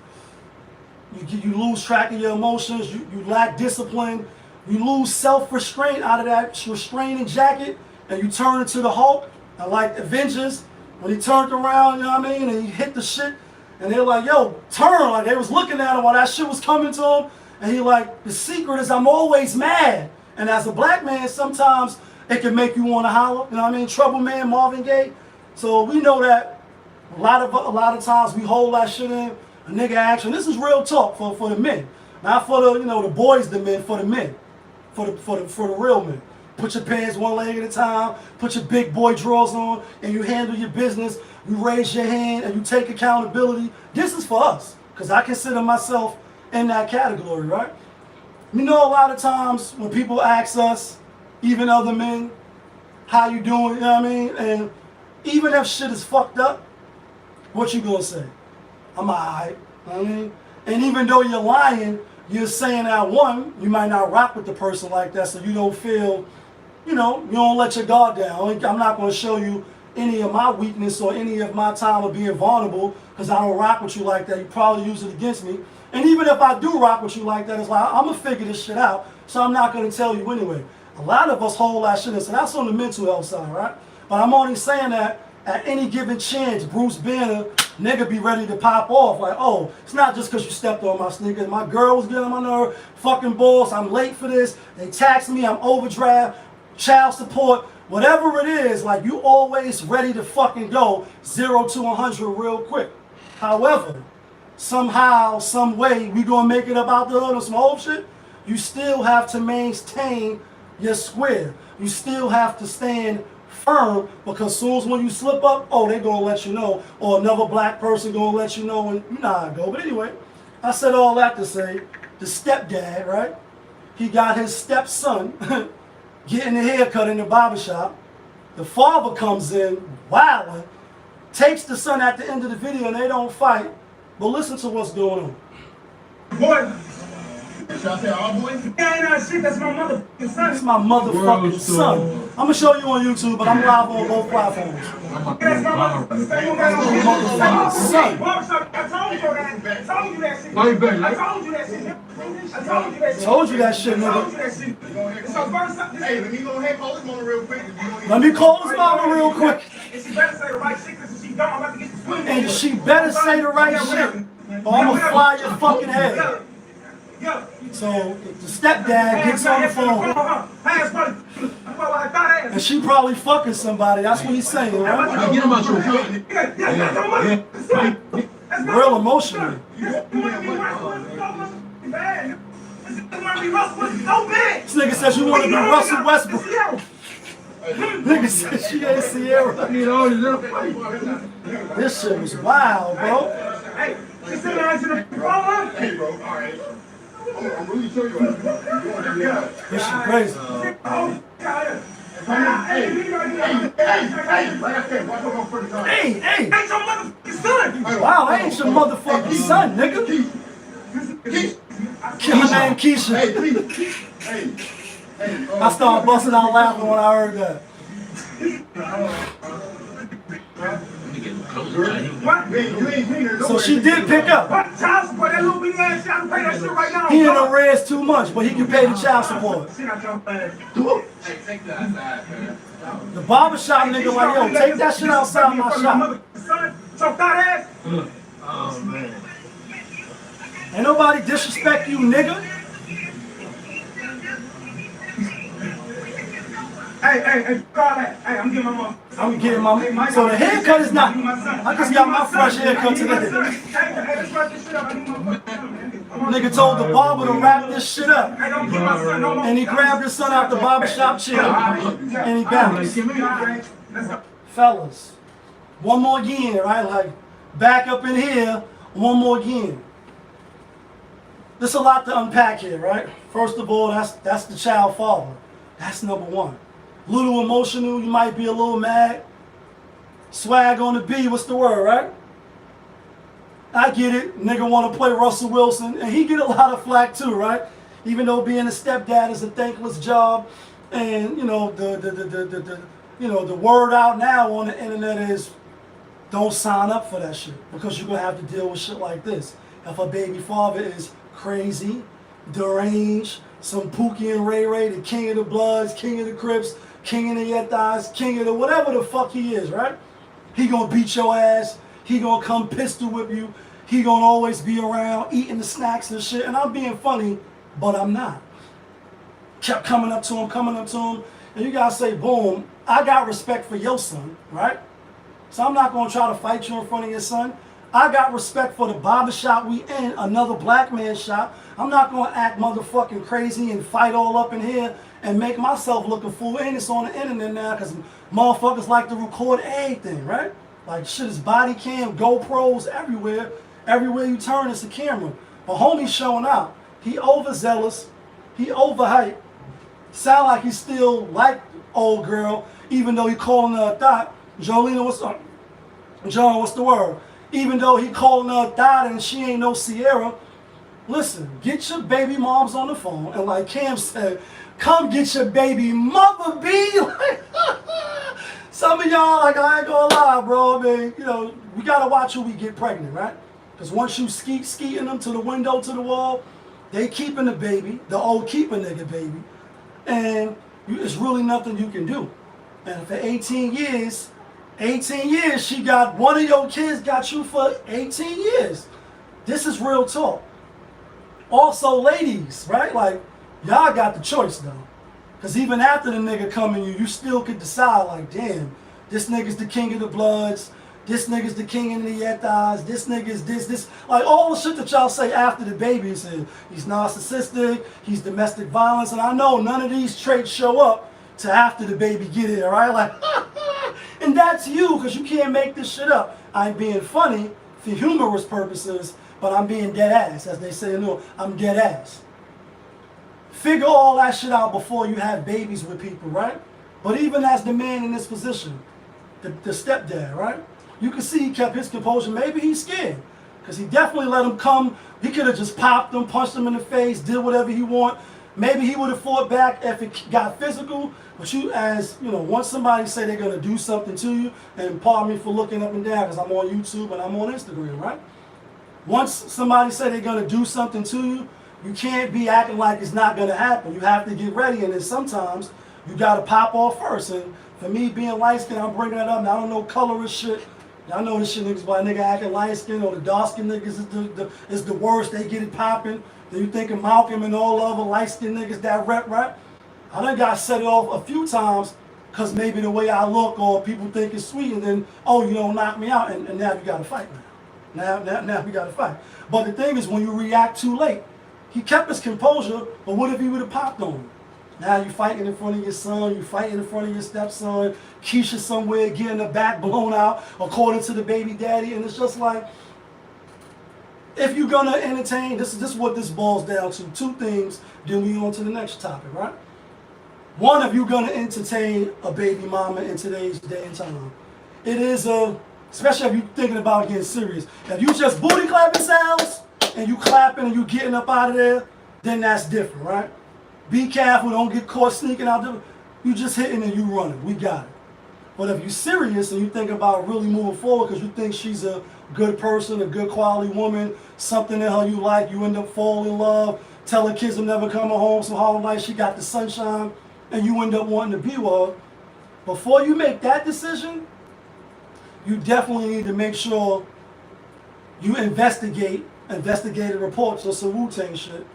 you lose track of your emotions, you lack discipline, you lose self-restraint out of that restraining jacket, and you turn into the Hulk. And like Avengers, when he turned around, you know what I mean, and he hit the shit, and they're like, yo, turn, like they was looking at him while that shit was coming to him, and he like, the secret is I'm always mad. And as a black man, sometimes it can make you want to holler, you know what I mean? Trouble Man, Marvin Gaye. So we know that a lot of times we hold that shit in. A nigga action. This is real talk for the men, not for the the boys, the men, for the men, for the real men. Put your pants one leg at a time. Put your big boy drawers on, and you handle your business. You raise your hand and you take accountability. This is for us, because I consider myself in that category, right? You know, a lot of times when people ask us, even other men, how you doing, you know what I mean? And even if shit is fucked up, what you gonna say? I'm alright, you know what I mean? And even though you're lying, you're saying that one, you might not rock with the person like that, so you don't feel, you don't let your guard down. I'm not gonna show you any of my weakness or any of my time of being vulnerable because I don't rock with you like that. You probably use it against me. And even if I do rock with you like that, it's like, I'm gonna figure this shit out, so I'm not gonna tell you anyway. A lot of us hold that shit in, so that's on the mental health side, right? But I'm only saying that at any given chance, Bruce Banner, nigga be ready to pop off. Like, oh, it's not just because you stepped on my sneakers. My girl was getting on my nerve. Fucking boss, I'm late for this. They taxed me, I'm overdraft, child support, whatever it is. Like, you always ready to fucking go 0 to 100 real quick. However, somehow, some way, we gonna make it up out the hood or some old shit. You still have to maintain your square. You still have to stand firm, because as soon as when you slip up, oh, they gonna let you know, or another black person gonna let you know, and you know how it go. But anyway, I said all that to say, the stepdad, right? He got his stepson getting a haircut in the barbershop. The father comes in, wilding, takes the son at the end of the video, and they don't fight. But listen to what's going on. Boy. Should I say all boys? Yeah, ain't no shit. That's my motherfucking son. That's my motherfucking son. I'm gonna show you on YouTube, but I'm live on both platforms. That's my motherfucking son. I told you that shit. Why you back? I told you that shit. I told you that shit. Told you that shit, nigga. I told you that shit. So first, hey, let me go ahead and call his mama real quick. Let me call his mama real quick. And she better say the right shit, because if she don't, I'm about to get the swing. And she better say the right shit, or I'm gonna fly your fucking head. So the stepdad gets on the phone, and she probably fucking somebody. That's what he's saying, right? Get him out your face. Real emotional. This nigga says you want to be Russell Westbrook. Nigga says she ain't Sierra. This shit was wild, bro. Hey, she said I answered the phone. Hey, bro, all right. I'm really show you right. This shit crazy. Hey, hey. Ain't your motherfucking son. Wow, I ain't your motherfucking son, nigga. Killer named Keisha. I started busting out laughing when I heard that. So she did pick up. Child support, that little bitty ass shit, I can pay that shit right now. He in the reds too much, but he can pay the child support. The barbershop nigga like, yo, take that shit outside my shop. So fat ass. Oh man. Ain't nobody disrespect you, nigga. Hey, call that. Hey, I'm getting my mom. I'm getting my. So the haircut is not. I just got my fresh haircut today. Hey, let's wrap this shit up. I need my Nigga told the barber to wrap this shit up. Hey, don't get my son no more. And he grabbed his son out the barbershop chair. And he bounced. Let's go. Fellas, one more again, right? Like, back up in here, one more again. There's a lot to unpack here, right? First of all, that's the child father. That's number one. Little emotional, you might be a little mad. Swag on the B, what's the word, right? I get it. Nigga want to play Russell Wilson, and he get a lot of flack too, right? Even though being a stepdad is a thankless job, and you know the word out now on the internet is don't sign up for that shit because you're gonna have to deal with shit like this. If a baby father is crazy, deranged, some Pookie and Ray Ray, the king of the Bloods, king of the Crips, king of the Yetas, king of the whatever the fuck he is, right? He gonna beat your ass. He gonna come pistol whip you. He gonna always be around eating the snacks and shit. And I'm being funny, but I'm not. Kept coming up to him. And you gotta say, boom, I got respect for your son, right? So I'm not gonna try to fight you in front of your son. I got respect for the barbershop we in, another black man's shop. I'm not gonna act motherfucking crazy and fight all up in here and make myself look a fool. And it's on the internet now because motherfuckers like to record everything, right? Like shit is body cam, GoPros everywhere. Everywhere you turn, it's a camera. But homie's showing out. He overzealous. He overhyped. Sound like he's still like old girl, even though he calling her a thought. Jolena, what's up? John, what's the word? Even though he calling her a thought and she ain't no Sierra. Listen, get your baby moms on the phone. And like Cam said, come get your baby mother, B. Some of y'all, like, I ain't gonna lie, bro. I mean, you know, we gotta watch who we get pregnant, right? Because once you skeeting them to the window, to the wall, they keeping the baby, the old keeper nigga baby. And it's really nothing you can do. And for 18 years, she got, one of your kids got you for 18 years. This is real talk. Also, ladies, right? Like, y'all got the choice, though. Because even after the nigga coming you still could decide, like, damn, this nigga's the king of the Bloods. This nigga's the king of the Yetas. This nigga's this. Like, all the shit that y'all say after the baby is he's narcissistic, he's domestic violence. And I know none of these traits show up to after the baby get here, right? Like, and that's you, because you can't make this shit up. I'm being funny for humorous purposes, but I'm being dead ass, as they say. No, I'm dead ass. Figure all that shit out before you have babies with people, right? But even as the man in this position, the stepdad, right? You can see he kept his composure. Maybe he's scared, because he definitely let him come. He could have just popped him, punched him in the face, did whatever he want. Maybe he would have fought back if it got physical. But you, as you know, once somebody say they're gonna do something to you, and pardon me for looking up and down because I'm on YouTube and I'm on Instagram, right? Once somebody say they're gonna do something to you, you can't be acting like it's not gonna happen. You have to get ready, and then sometimes you gotta pop off first. And for me, being light skinned, I'm bringing that up. Now, I don't know colorist shit. Y'all know this shit niggas by nigga acting light skinned, or the dark skinned niggas is the worst. They get it popping. Then you thinking Malcolm and all other light skinned niggas that rep, right? I done got set it off a few times because maybe the way I look or people think it's sweet, and then, oh, you don't knock me out, and now you got to fight now. Now we got to fight. But the thing is, when you react too late, he kept his composure, but what if he would have popped on him? Now you fighting in front of your son, you fighting in front of your stepson, Keisha somewhere getting the back blown out according to the baby daddy, and it's just like, if you're gonna entertain, this is what this boils down to. Two things, then we on to the next topic, right? One, if you're gonna entertain a baby mama in today's day and time, it is especially if you're thinking about getting serious. If you just booty clapping sounds and you clapping and you getting up out of there, then that's different, right? Be careful, don't get caught sneaking out there. You just hitting and you running. We got it. But if you're serious and you think about really moving forward because you think she's a good person, a good quality woman, something in her you like, you end up falling in love, tell her kids will never come home, so Harlem Night, she got the sunshine, and you end up wanting to be with her. Before you make that decision, you definitely need to make sure you investigate reports or some Wu-Tang shit.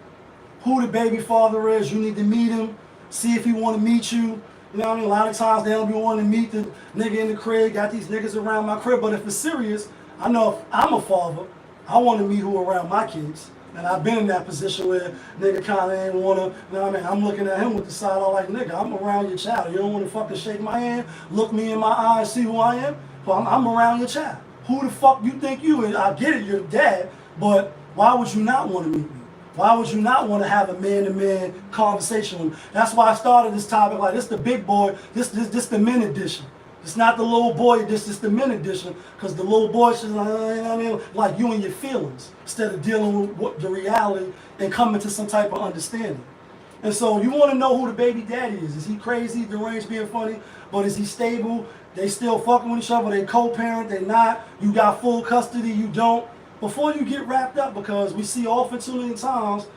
Who the baby father is, you need to meet him, see if he want to meet you. You know what I mean? A lot of times they don't be wanting to meet the nigga in the crib, got these niggas around my crib, but if it's serious, I know if I'm a father, I want to meet who around my kids. And I've been in that position where nigga kind of ain't want to, you know what I mean? I'm looking at him with the side eye like, nigga, I'm around your child. You don't want to fucking shake my hand, look me in my eyes, see who I am? Well, I'm around your child. Who the fuck you think you is? I get it, you're dad, but why would you not want to meet me? Why would you not want to have a man-to-man conversation with me? That's why I started this topic like this the big boy, this the men edition. It's not the little boy, this is the men edition, because the little boy is like, you know what I mean? Like you and your feelings, instead of dealing with what the reality and coming to some type of understanding. And so you want to know who the baby daddy is. Is he crazy, deranged, being funny? But is he stable? They still fucking with each other, they co-parent, they not. You got full custody, you don't. Before you get wrapped up, because we see often too many times,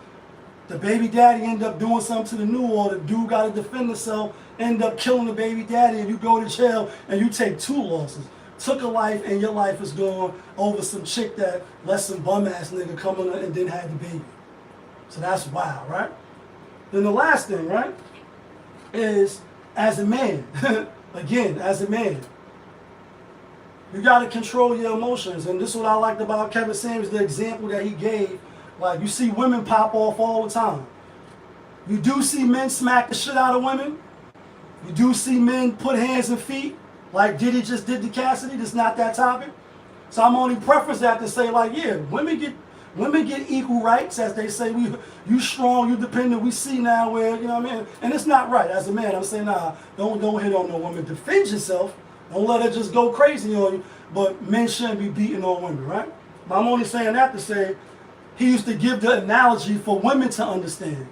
the baby daddy end up doing something to the new, or the dude got to defend himself, end up killing the baby daddy, and you go to jail and you take 2 losses. Took a life and your life is gone over some chick that let some bum ass nigga come in and then had the baby. So that's wild, right? Then the last thing, right, is as a man, again, as a man, you got to control your emotions. And this is what I liked about Kevin Samuels, the example that he gave. Like, you see women pop off all the time. You do see men smack the shit out of women. You do see men put hands and feet, like Diddy just did to Cassidy. That's not that topic. So I'm only preface that to say, like, yeah, women get equal rights, as they say. You strong, you dependent. We see now where, you know what I mean? And it's not right. As a man, I'm saying, nah, don't hit on no woman. Defend yourself. Don't let her just go crazy on you. But men shouldn't be beating on women, right? But I'm only saying that to say, he used to give the analogy for women to understand.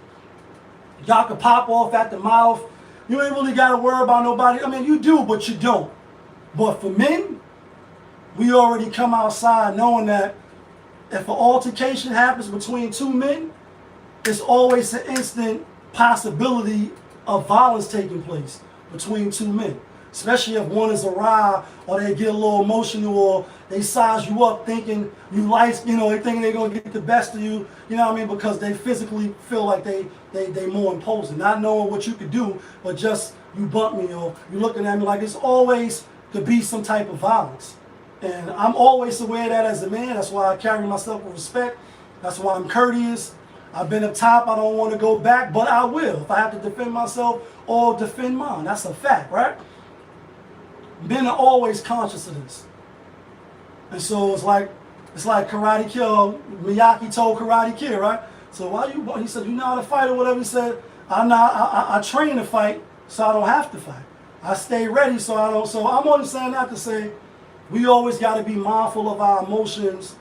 Y'all can pop off at the mouth. You ain't really got to worry about nobody. I mean, you do, but you don't. But for men, we already come outside knowing that if an altercation happens between 2 men, there's always an instant possibility of violence taking place between 2 men. Especially if one is awry, or they get a little emotional, or they size you up thinking you like, you know, they thinking they're gonna get the best of you, you know what I mean? Because they physically feel like they more imposing, not knowing what you could do, but just you bump me or you looking at me like it's always to be some type of violence. And I'm always aware of that as a man. That's why I carry myself with respect. That's why I'm courteous. I've been up top. I don't want to go back, but I will. If I have to defend myself or defend mine, that's a fact, right? Men are always conscious of this. And so it's like Karate Kid, Miyagi told Karate Kid, right? So he said, you know how to fight or whatever. He said, I train to fight so I don't have to fight. I stay ready so I don't. So I'm only saying that to say, we always got to be mindful of our emotions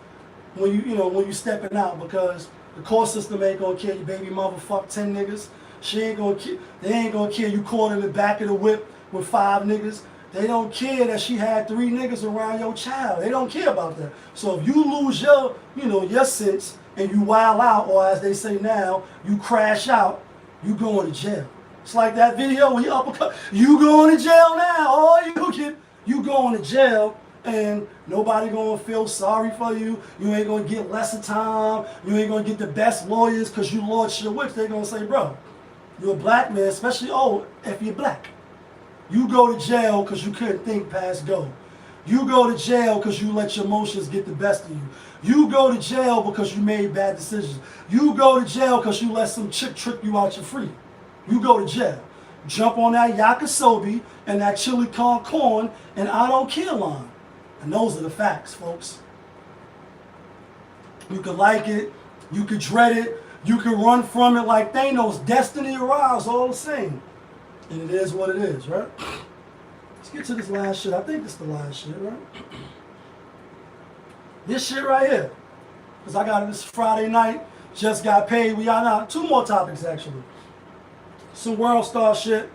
when you stepping out, because the court system ain't gonna kill your baby mother. Fuck 10 niggas. She ain't gonna kill. They ain't gonna kill you caught in the back of the whip with 5 niggas. They don't care that she had 3 niggas around your child. They don't care about that. So if you lose your sense and you wild out, or as they say now, you crash out, you going to jail. It's like that video when you uppercut. You going to jail now. All you kid, you going to jail, and nobody gonna feel sorry for you. You ain't gonna get lesser time. You ain't gonna get the best lawyers because you lost your wits. They gonna say, bro, you're a black man, especially if you're black. You go to jail because you couldn't think past go. You go to jail because you let your emotions get the best of you. You go to jail because you made bad decisions. You go to jail because you let some chick trick you out your freedom. You go to jail. Jump on that yakisobe and that chili con corn and I don't care line. And those are the facts, folks. You could like it, you could dread it, you could run from it like Thanos. Destiny arrives all the same. And it is what it is, right? Let's get to this last shit. I think this is the last shit, right? This shit right here. Because I got it this Friday night. Just got paid. We got now 2 more topics, actually. Some world star shit.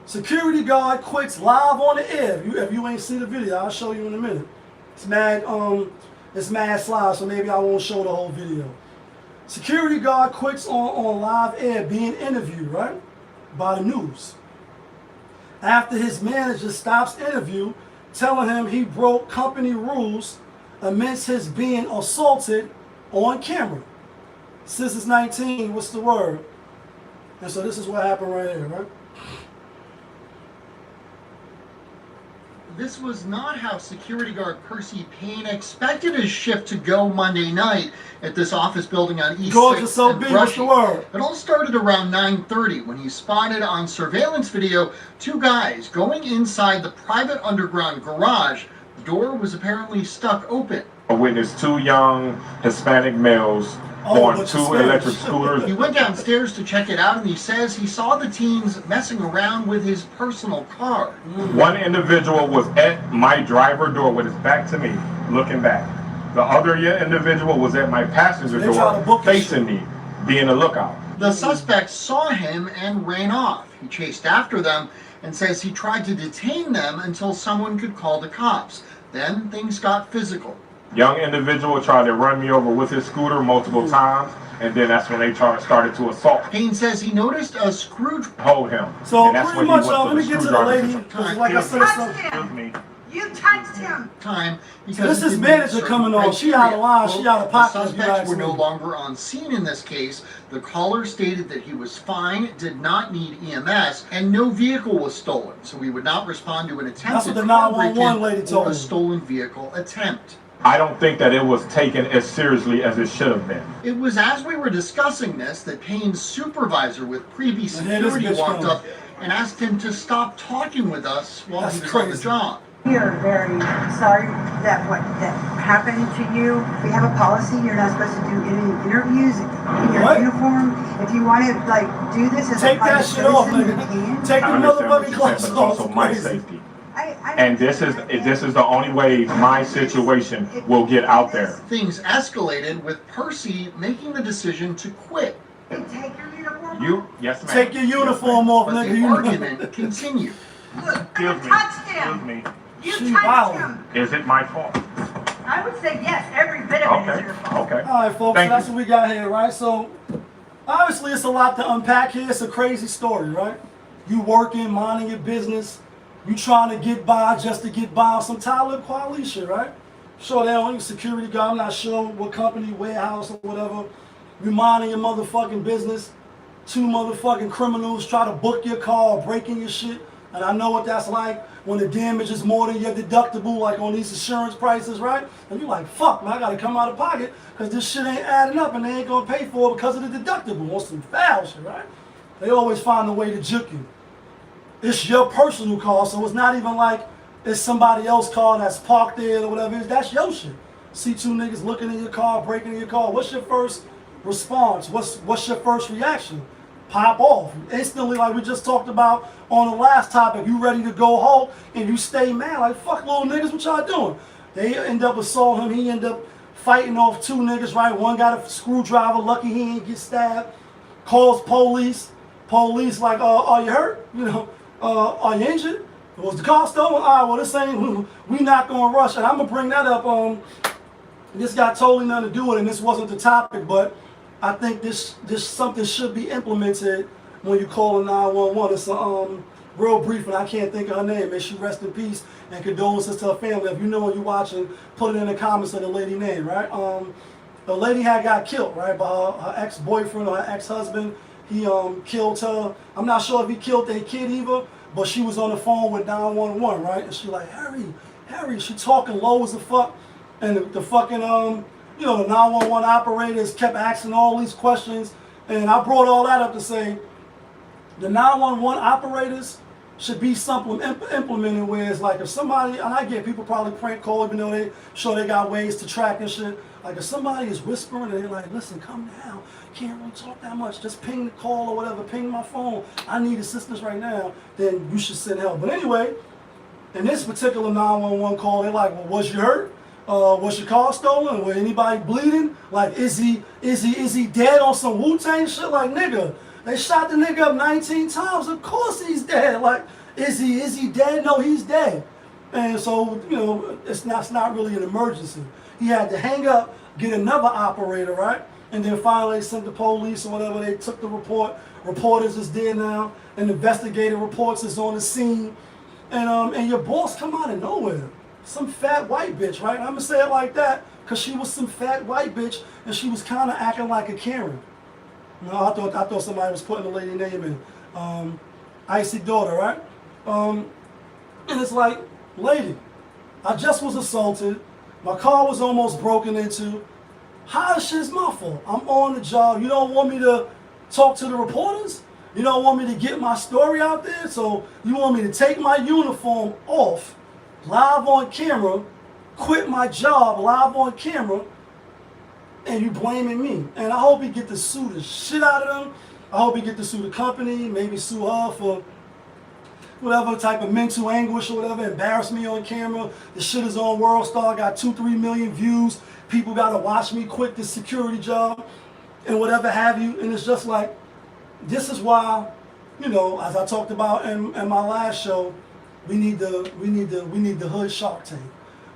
Security guard quits live on the air. If you ain't seen the video, I'll show you in a minute. It's mad slides, so maybe I won't show the whole video. Security guard quits on live air being interviewed, right? By the news. After his manager stops interview, telling him he broke company rules amidst his being assaulted on camera. Sis is 19, what's the word? And so this is what happened right here, right? This was not how security guard Percy Payne expected his shift to go Monday night at this office building on East 6th and Brushy. It all started around 9:30 when he spotted on surveillance video 2 guys going inside the private underground garage. The door was apparently stuck open. I witnessed 2 young Hispanic males on 2 electric scooters. He went downstairs to check it out, and he says he saw the teens messing around with his personal car. One individual was at my driver door with his back to me, looking back. The other individual was at my passenger door, facing me, being a lookout. The suspect saw him and ran off. He chased after them and says he tried to detain them until someone could call the cops. Then things got physical. Young individual tried to run me over with his scooter multiple times, and then that's when they started to assault. Payne says he noticed a screw hold him. So and that's pretty when much, let me get to the lady. Like I said, Excuse me. You touched him. So this is manager coming on. She out of line. She out of pocket. The suspects were no longer on scene in this case. The caller stated that he was fine, did not need EMS, and no vehicle was stolen. So we would not respond to an attempted car break-in or a stolen vehicle attempt. I don't think that it was taken as seriously as it should have been. It was as we were discussing this that Payne's supervisor with previous security walked up and asked him to stop talking with us while he was on the job. We are very sorry that what happened to you. We have a policy. You're not supposed to do any interviews in your uniform. If you want to do this as a private citizen, you can. Take the motherfucking clothes off. Also my safety. And this is the only way my situation will get out there. Things escalated with Percy making the decision to quit. Take your uniform off. Yes, ma'am. Take your uniform off, but nigga. the argument continued. Look, you touched him. Excuse me. You touched him. Is it my fault? I would say yes. Every bit of it is your fault. Okay. All right, folks. So that's what we got here, right? So obviously, it's a lot to unpack here. It's a crazy story, right? You working, minding your business. You trying to get by just to get by on some Talib quality shit, right? Sure, they don't security guard. I'm not sure what company, warehouse, or whatever. You minding your motherfucking business. 2 motherfucking criminals try to book your car or break in your shit. And I know what that's like when the damage is more than your deductible, like on these insurance prices, right? And you're like, fuck, man, I gotta come out of pocket because this shit ain't adding up and they ain't gonna pay for it because of the deductible. On some foul shit, right? They always find a way to juke you. It's your personal car, so it's not even like it's somebody else's car that's parked there or whatever it is. That's your shit. See 2 niggas looking in your car, breaking in your car. What's your first response? What's your first reaction? Pop off. Instantly, like we just talked about on the last topic, you ready to go Hulk and you stay mad. Like, fuck little niggas, what y'all doing? They end up assaulting him. He end up fighting off 2 niggas, right? One got a screwdriver, lucky he ain't get stabbed. Calls police. Police like, are you hurt? You know, are you injured? Was the car stolen? All right, well, this ain't, we not going to rush. And I'm going to bring that up. This got totally nothing to do with it, and this wasn't the topic, but I think this something should be implemented when you call a 911. It's a real brief, and I can't think of her name. May she rest in peace, and condolences to her family. If you know when you're watching, put it in the comments of the lady name, right? The lady had got killed, right, by her ex-boyfriend or her ex-husband. He killed her. I'm not sure if he killed their kid either, but she was on the phone with 911, right? And she like, Harry, she talking low as the fuck. And the fucking, you know, the 911 operators kept asking all these questions. And I brought all that up to say the 911 operators should be something implemented where it's like if somebody, and I get people probably prank call even though they sure they got ways to track and shit, Like if somebody is whispering and they're like, listen, come down, can't really talk that much, just ping the call or whatever, ping my phone, I need assistance right now, then you should send help. But anyway, in this particular 911 call, they're like, well, was you hurt? Was your car stolen? Was anybody bleeding? Like, is he dead on some Wu-Tang shit? Like, nigga, they shot the nigga up 19 times. Of course he's dead. Like, is he dead? No, he's dead. And so, you know, it's not really an emergency. He had to hang up, get another operator, right? And then finally they sent the police or whatever. They took the report. Reporters is there now. And investigative reports is on the scene. And your boss come out of nowhere. Some fat white bitch, right? I'm gonna say it like that because she was some fat white bitch and she was kind of acting like a Karen. You know, I thought somebody was putting the lady name in. Icy daughter, right? And it's like, lady, I just was assaulted. My car was almost broken into. How is shit's my fault? I'm on the job. You don't want me to talk to the reporters? You don't want me to get my story out there? So you want me to take my uniform off, live on camera, quit my job live on camera, and you blaming me? And I hope he get to sue the shit out of them. I hope he get to sue the company, maybe sue her for whatever type of mental anguish or whatever, embarrass me on camera. The shit is on WorldStar, got 2-3 million views. People gotta watch me quit this security job and whatever have you. And it's just like, this is why, you know, as I talked about in my last show, we need the hood Shark Tank.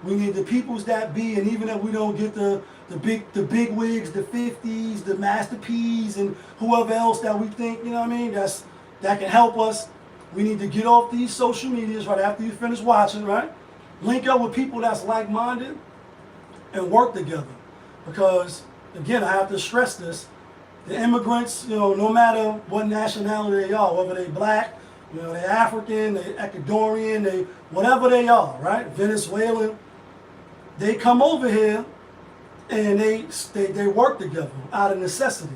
We need the peoples that be, and even if we don't get the big wigs, the 50s, the Master P's, and whoever else that we think, you know what I mean, that can help us. We need to get off these social medias right after you finish watching, right? Link up with people that's like-minded and work together. Because, again, I have to stress this. The immigrants, you know, no matter what nationality they are, whether they black, you know, they African, they Ecuadorian, they whatever they are, right? Venezuelan, they come over here and they work together out of necessity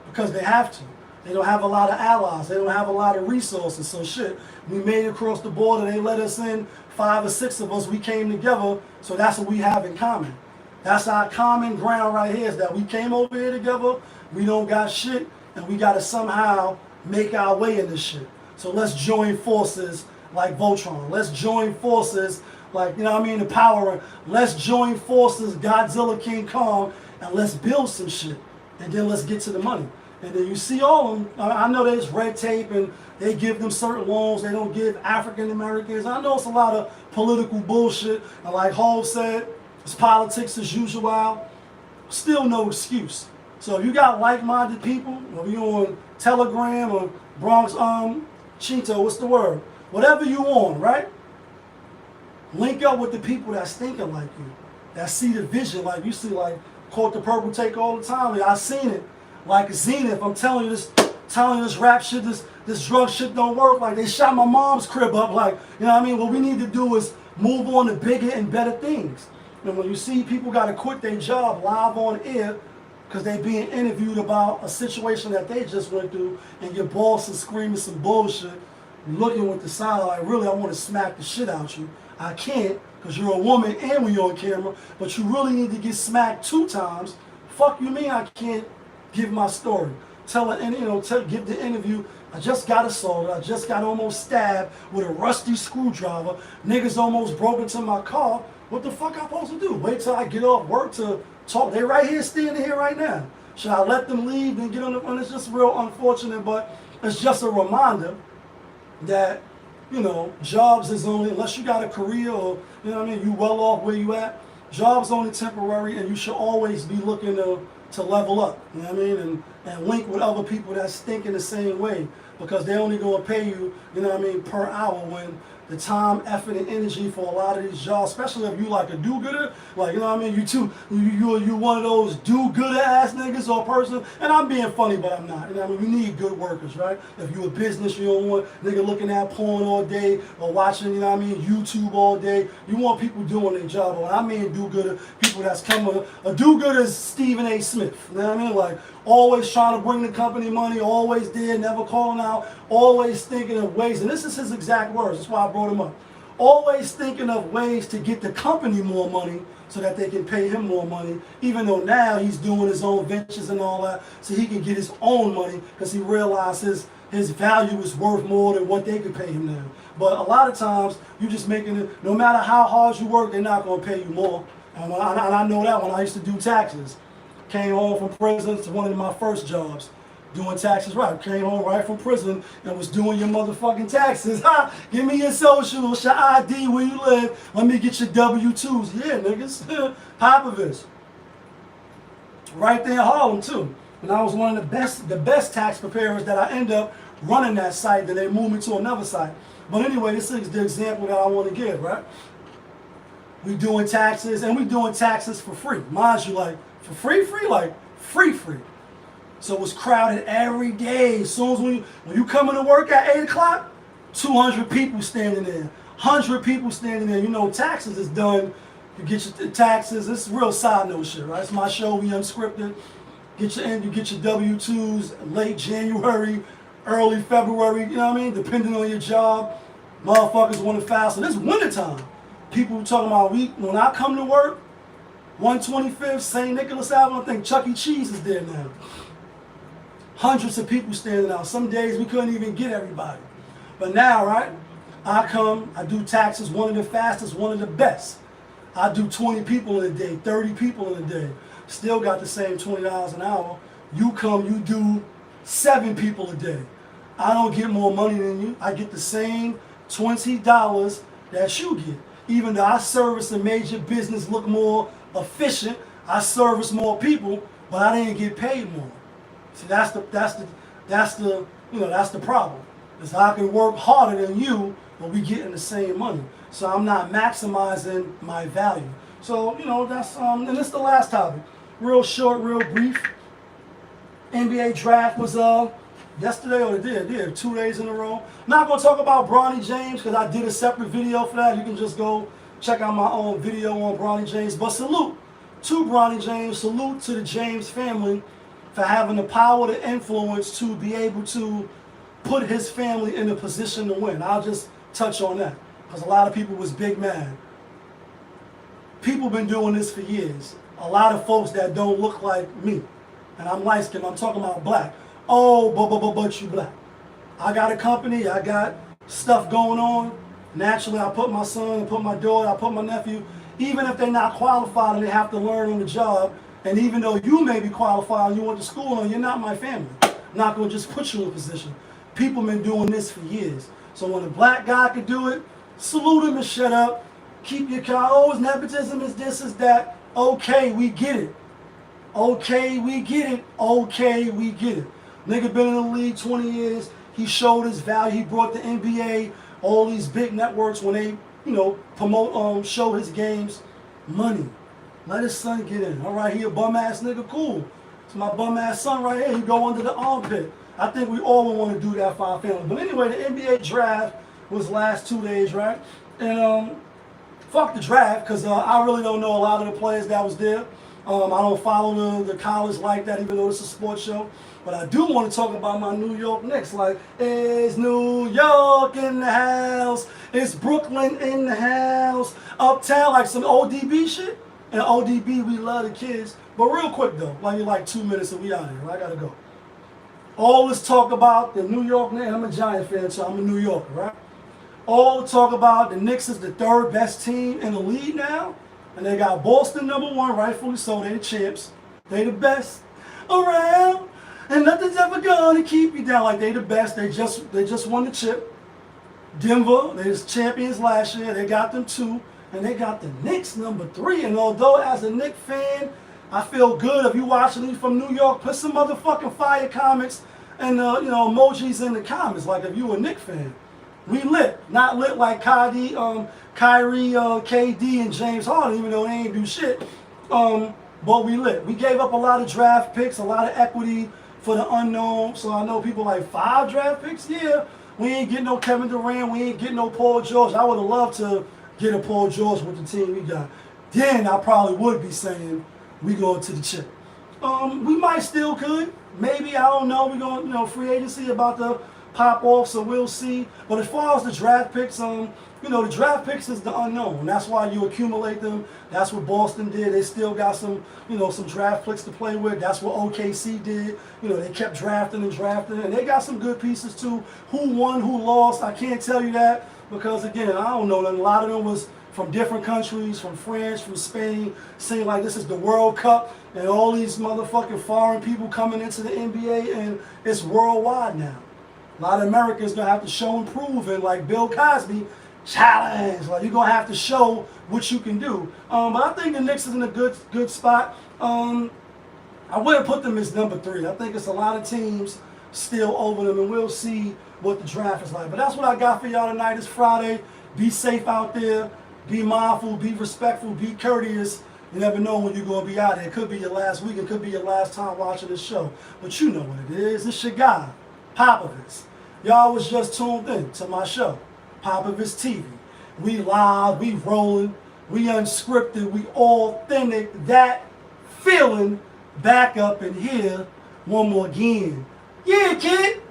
because they have to. They don't have a lot of allies. They don't have a lot of resources. So shit, we made it across the border. They let us in, 5 or 6 of us. We came together. So that's what we have in common. That's our common ground right here is that we came over here together. We don't got shit, and we got to somehow make our way in this shit. So let's join forces like Voltron. Let's join forces like, you know what I mean, the Power. Let's join forces, Godzilla, King Kong, and let's build some shit. And then let's get to the money. And then you see all of them. I know there's red tape and they give them certain loans. They don't give African Americans. I know it's a lot of political bullshit. And like Hov said, it's politics as usual. Still no excuse. So if you got like-minded people, or you on Telegram or Bronx Chinto, what's the word? Whatever you on, right? Link up with the people that's thinking like you, that see the vision like you see, like Quote the Purple Take all the time. Like, I seen it. Like Zenith, I'm telling you this rap shit, this drug shit don't work. Like they shot my mom's crib up. Like, you know what I mean? What we need to do is move on to bigger and better things. And when you see people got to quit their job live on air because they being interviewed about a situation that they just went through, and your boss is screaming some bullshit, looking with the side like, really, I want to smack the shit out you. I can't because you're a woman and when you're on camera, but you really need to get smacked 2 times. Fuck you mean I can't give my story? Tell it, and give the interview. I just got assaulted. I just got almost stabbed with a rusty screwdriver. Niggas almost broke into my car. What the fuck I supposed to do? Wait till I get off work to talk? They right here, standing here right now. Should I let them leave and get on the phone? It's just real unfortunate, but it's just a reminder that, you know, jobs is only, unless you got a career or, you know what I mean, you well off where you at, jobs only temporary, and you should always be looking to level up, you know what I mean, and link with other people that's thinking the same way, because they're only going to pay you, you know what I mean, per hour, when the time, effort, and energy for a lot of these jobs, especially if you like a do-gooder, like, you know what I mean, you one of those do-gooder ass niggas or person, and I'm being funny, but I'm not, you know what I mean, you need good workers, right? If you a business, you don't want nigga looking at porn all day, or watching, you know what I mean, YouTube all day. You want people doing their job. When I mean do-gooder, people that's coming, a do-gooder is Stephen A. Smith, you know what I mean, like, always trying to bring the company money, always there, never calling out, always thinking of ways, and this is his exact words, that's why I brought him up. always thinking of ways to get the company more money so that they can pay him more money, even though now he's doing his own ventures and all that, so he can get his own money because he realizes his value is worth more than what they could pay him now. But a lot of times, you just making it, no matter how hard you work, they're not going to pay you more. And I know that when I used to do taxes. Came home from prison to one of my first jobs, doing taxes right. Came home right from prison and was doing your motherfucking taxes. Ha! Give me your social, your ID, where you live. Let me get your W-2s. Yeah, niggas. Popovich. Right there in Harlem, too. And I was one of the best tax preparers that I end up running that site. Then they moved me to another site. But anyway, this is the example that I want to give, right? We doing taxes, and we doing taxes for free. Mind you, like, for free, like, free. So it's crowded every day. As soon as when you come into work at 8 o'clock, 200 people standing there, 100 people standing there. You know, taxes is done. You get your taxes. It's real side note shit, right? It's my show. We unscripted. You get your W-2s late January, early February. You know what I mean? Depending on your job, motherfuckers want to file. So this wintertime, people talking about when I come to work. 125th, St. Nicholas Avenue, I think Chuck E. Cheese is there now. Hundreds of people standing out. Some days we couldn't even get everybody. But now, right, I come, I do taxes, one of the fastest, one of the best. I do 20 people in a day, 30 people in a day. Still got the same $20 an hour. You come, you do 7 people a day. I don't get more money than you. I get the same $20 that you get. Even though I service a major business, look more efficient, I service more people, but I didn't get paid more. See, that's the problem. Is I can work harder than you, but we getting the same money. So I'm not maximizing my value. So that's and this is the last topic. Real short, real brief. NBA draft was yesterday or the day, 2 days in a row. Not gonna talk about Bronny James because I did a separate video for that. You can just go check out my own video on Bronny James. But salute to Bronny James. Salute to the James family for having the power, the influence to be able to put his family in a position to win. I'll just touch on that because a lot of people was big mad. People been doing this for years. A lot of folks that don't look like me. And I'm light skinned. I'm talking about black. Oh, but you black. I got a company. I got stuff going on. Naturally, I put my son, I put my daughter, I put my nephew, even if they're not qualified and they have to learn on the job, and even though you may be qualified and you went to school and you're not my family, I'm not going to just put you in a position. People been doing this for years. So when a black guy could do it, salute him and shut up. Keep your car. Oh, it's nepotism, is this, is that. Okay, we get it. Okay, we get it. Okay, we get it. Nigga been in the league 20 years. He showed his value. He brought the NBA, all these big networks when they, promote, show his games, money. Let his son get in. All right, he a bum ass nigga, cool. It's my bum ass son right here. He go under the armpit. I think we all would want to do that for our family. But anyway, the NBA draft was last 2 days, right? And fuck the draft, because I really don't know a lot of the players that was there. I don't follow the college like that, even though it's a sports show. But I do want to talk about my New York Knicks. Like, it's New York in the house. It's Brooklyn in the house. Uptown, like some ODB shit. And ODB, we love the kids. But real quick, though, like 2 minutes and we out here. I got to go. All this talk about the New York Knicks. I'm a Giant fan, so I'm a New Yorker, right? All the talk about the Knicks is the 3rd best team in the league now. And they got Boston #1, rightfully so. They the champs. They the best around. And nothing's ever gonna keep you down. Like, they the best. They just won the chip. Denver, they was champions last year. They got them 2. And they got the Knicks #3. And although as a Knicks fan, I feel good. If you watching me from New York, put some motherfucking fire comments and emojis in the comments. Like, if you a Knicks fan. We lit. Not lit like Kyrie, KD, and James Harden, even though they ain't do shit. But we lit. We gave up a lot of draft picks, a lot of equity for the unknown. So I know people like 5 draft picks. Yeah, we ain't getting no Kevin Durant. We ain't getting no Paul George. I would have loved to get a Paul George with the team we got. Then I probably would be saying we going to the chip. We might still could. Maybe, I don't know. We're going, free agency about to pop off, so we'll see. But as far as the draft picks, you know, the draft picks is the unknown. That's why you accumulate them. That's what Boston did. They still got some, you know, some draft picks to play with. That's what OKC did. You know, they kept drafting, and they got some good pieces too. Who won, who lost, I can't tell you that because, again, I don't know. And a lot of them was from different countries, from France, from Spain, saying like this is the World Cup and all these motherfucking foreign people coming into the NBA, and it's worldwide now. A lot of Americans going to have to show and prove, and like Bill Cosby, challenge. Like, you're going to have to show what you can do. But I think the Knicks is in a good spot. I wouldn't put them as number 3. I think it's a lot of teams still over them, and we'll see what the draft is like. But that's what I got for y'all tonight. It's Friday. Be safe out there. Be mindful. Be respectful. Be courteous. You never know when you're going to be out there. It could be your last week. It could be your last time watching this show. But you know what it is. It's your guy, Popovich. Y'all was just tuned in to my show, Popovich TV. We live, we rolling, we unscripted, we authentic. That feeling back up in here one more again. Yeah, kid.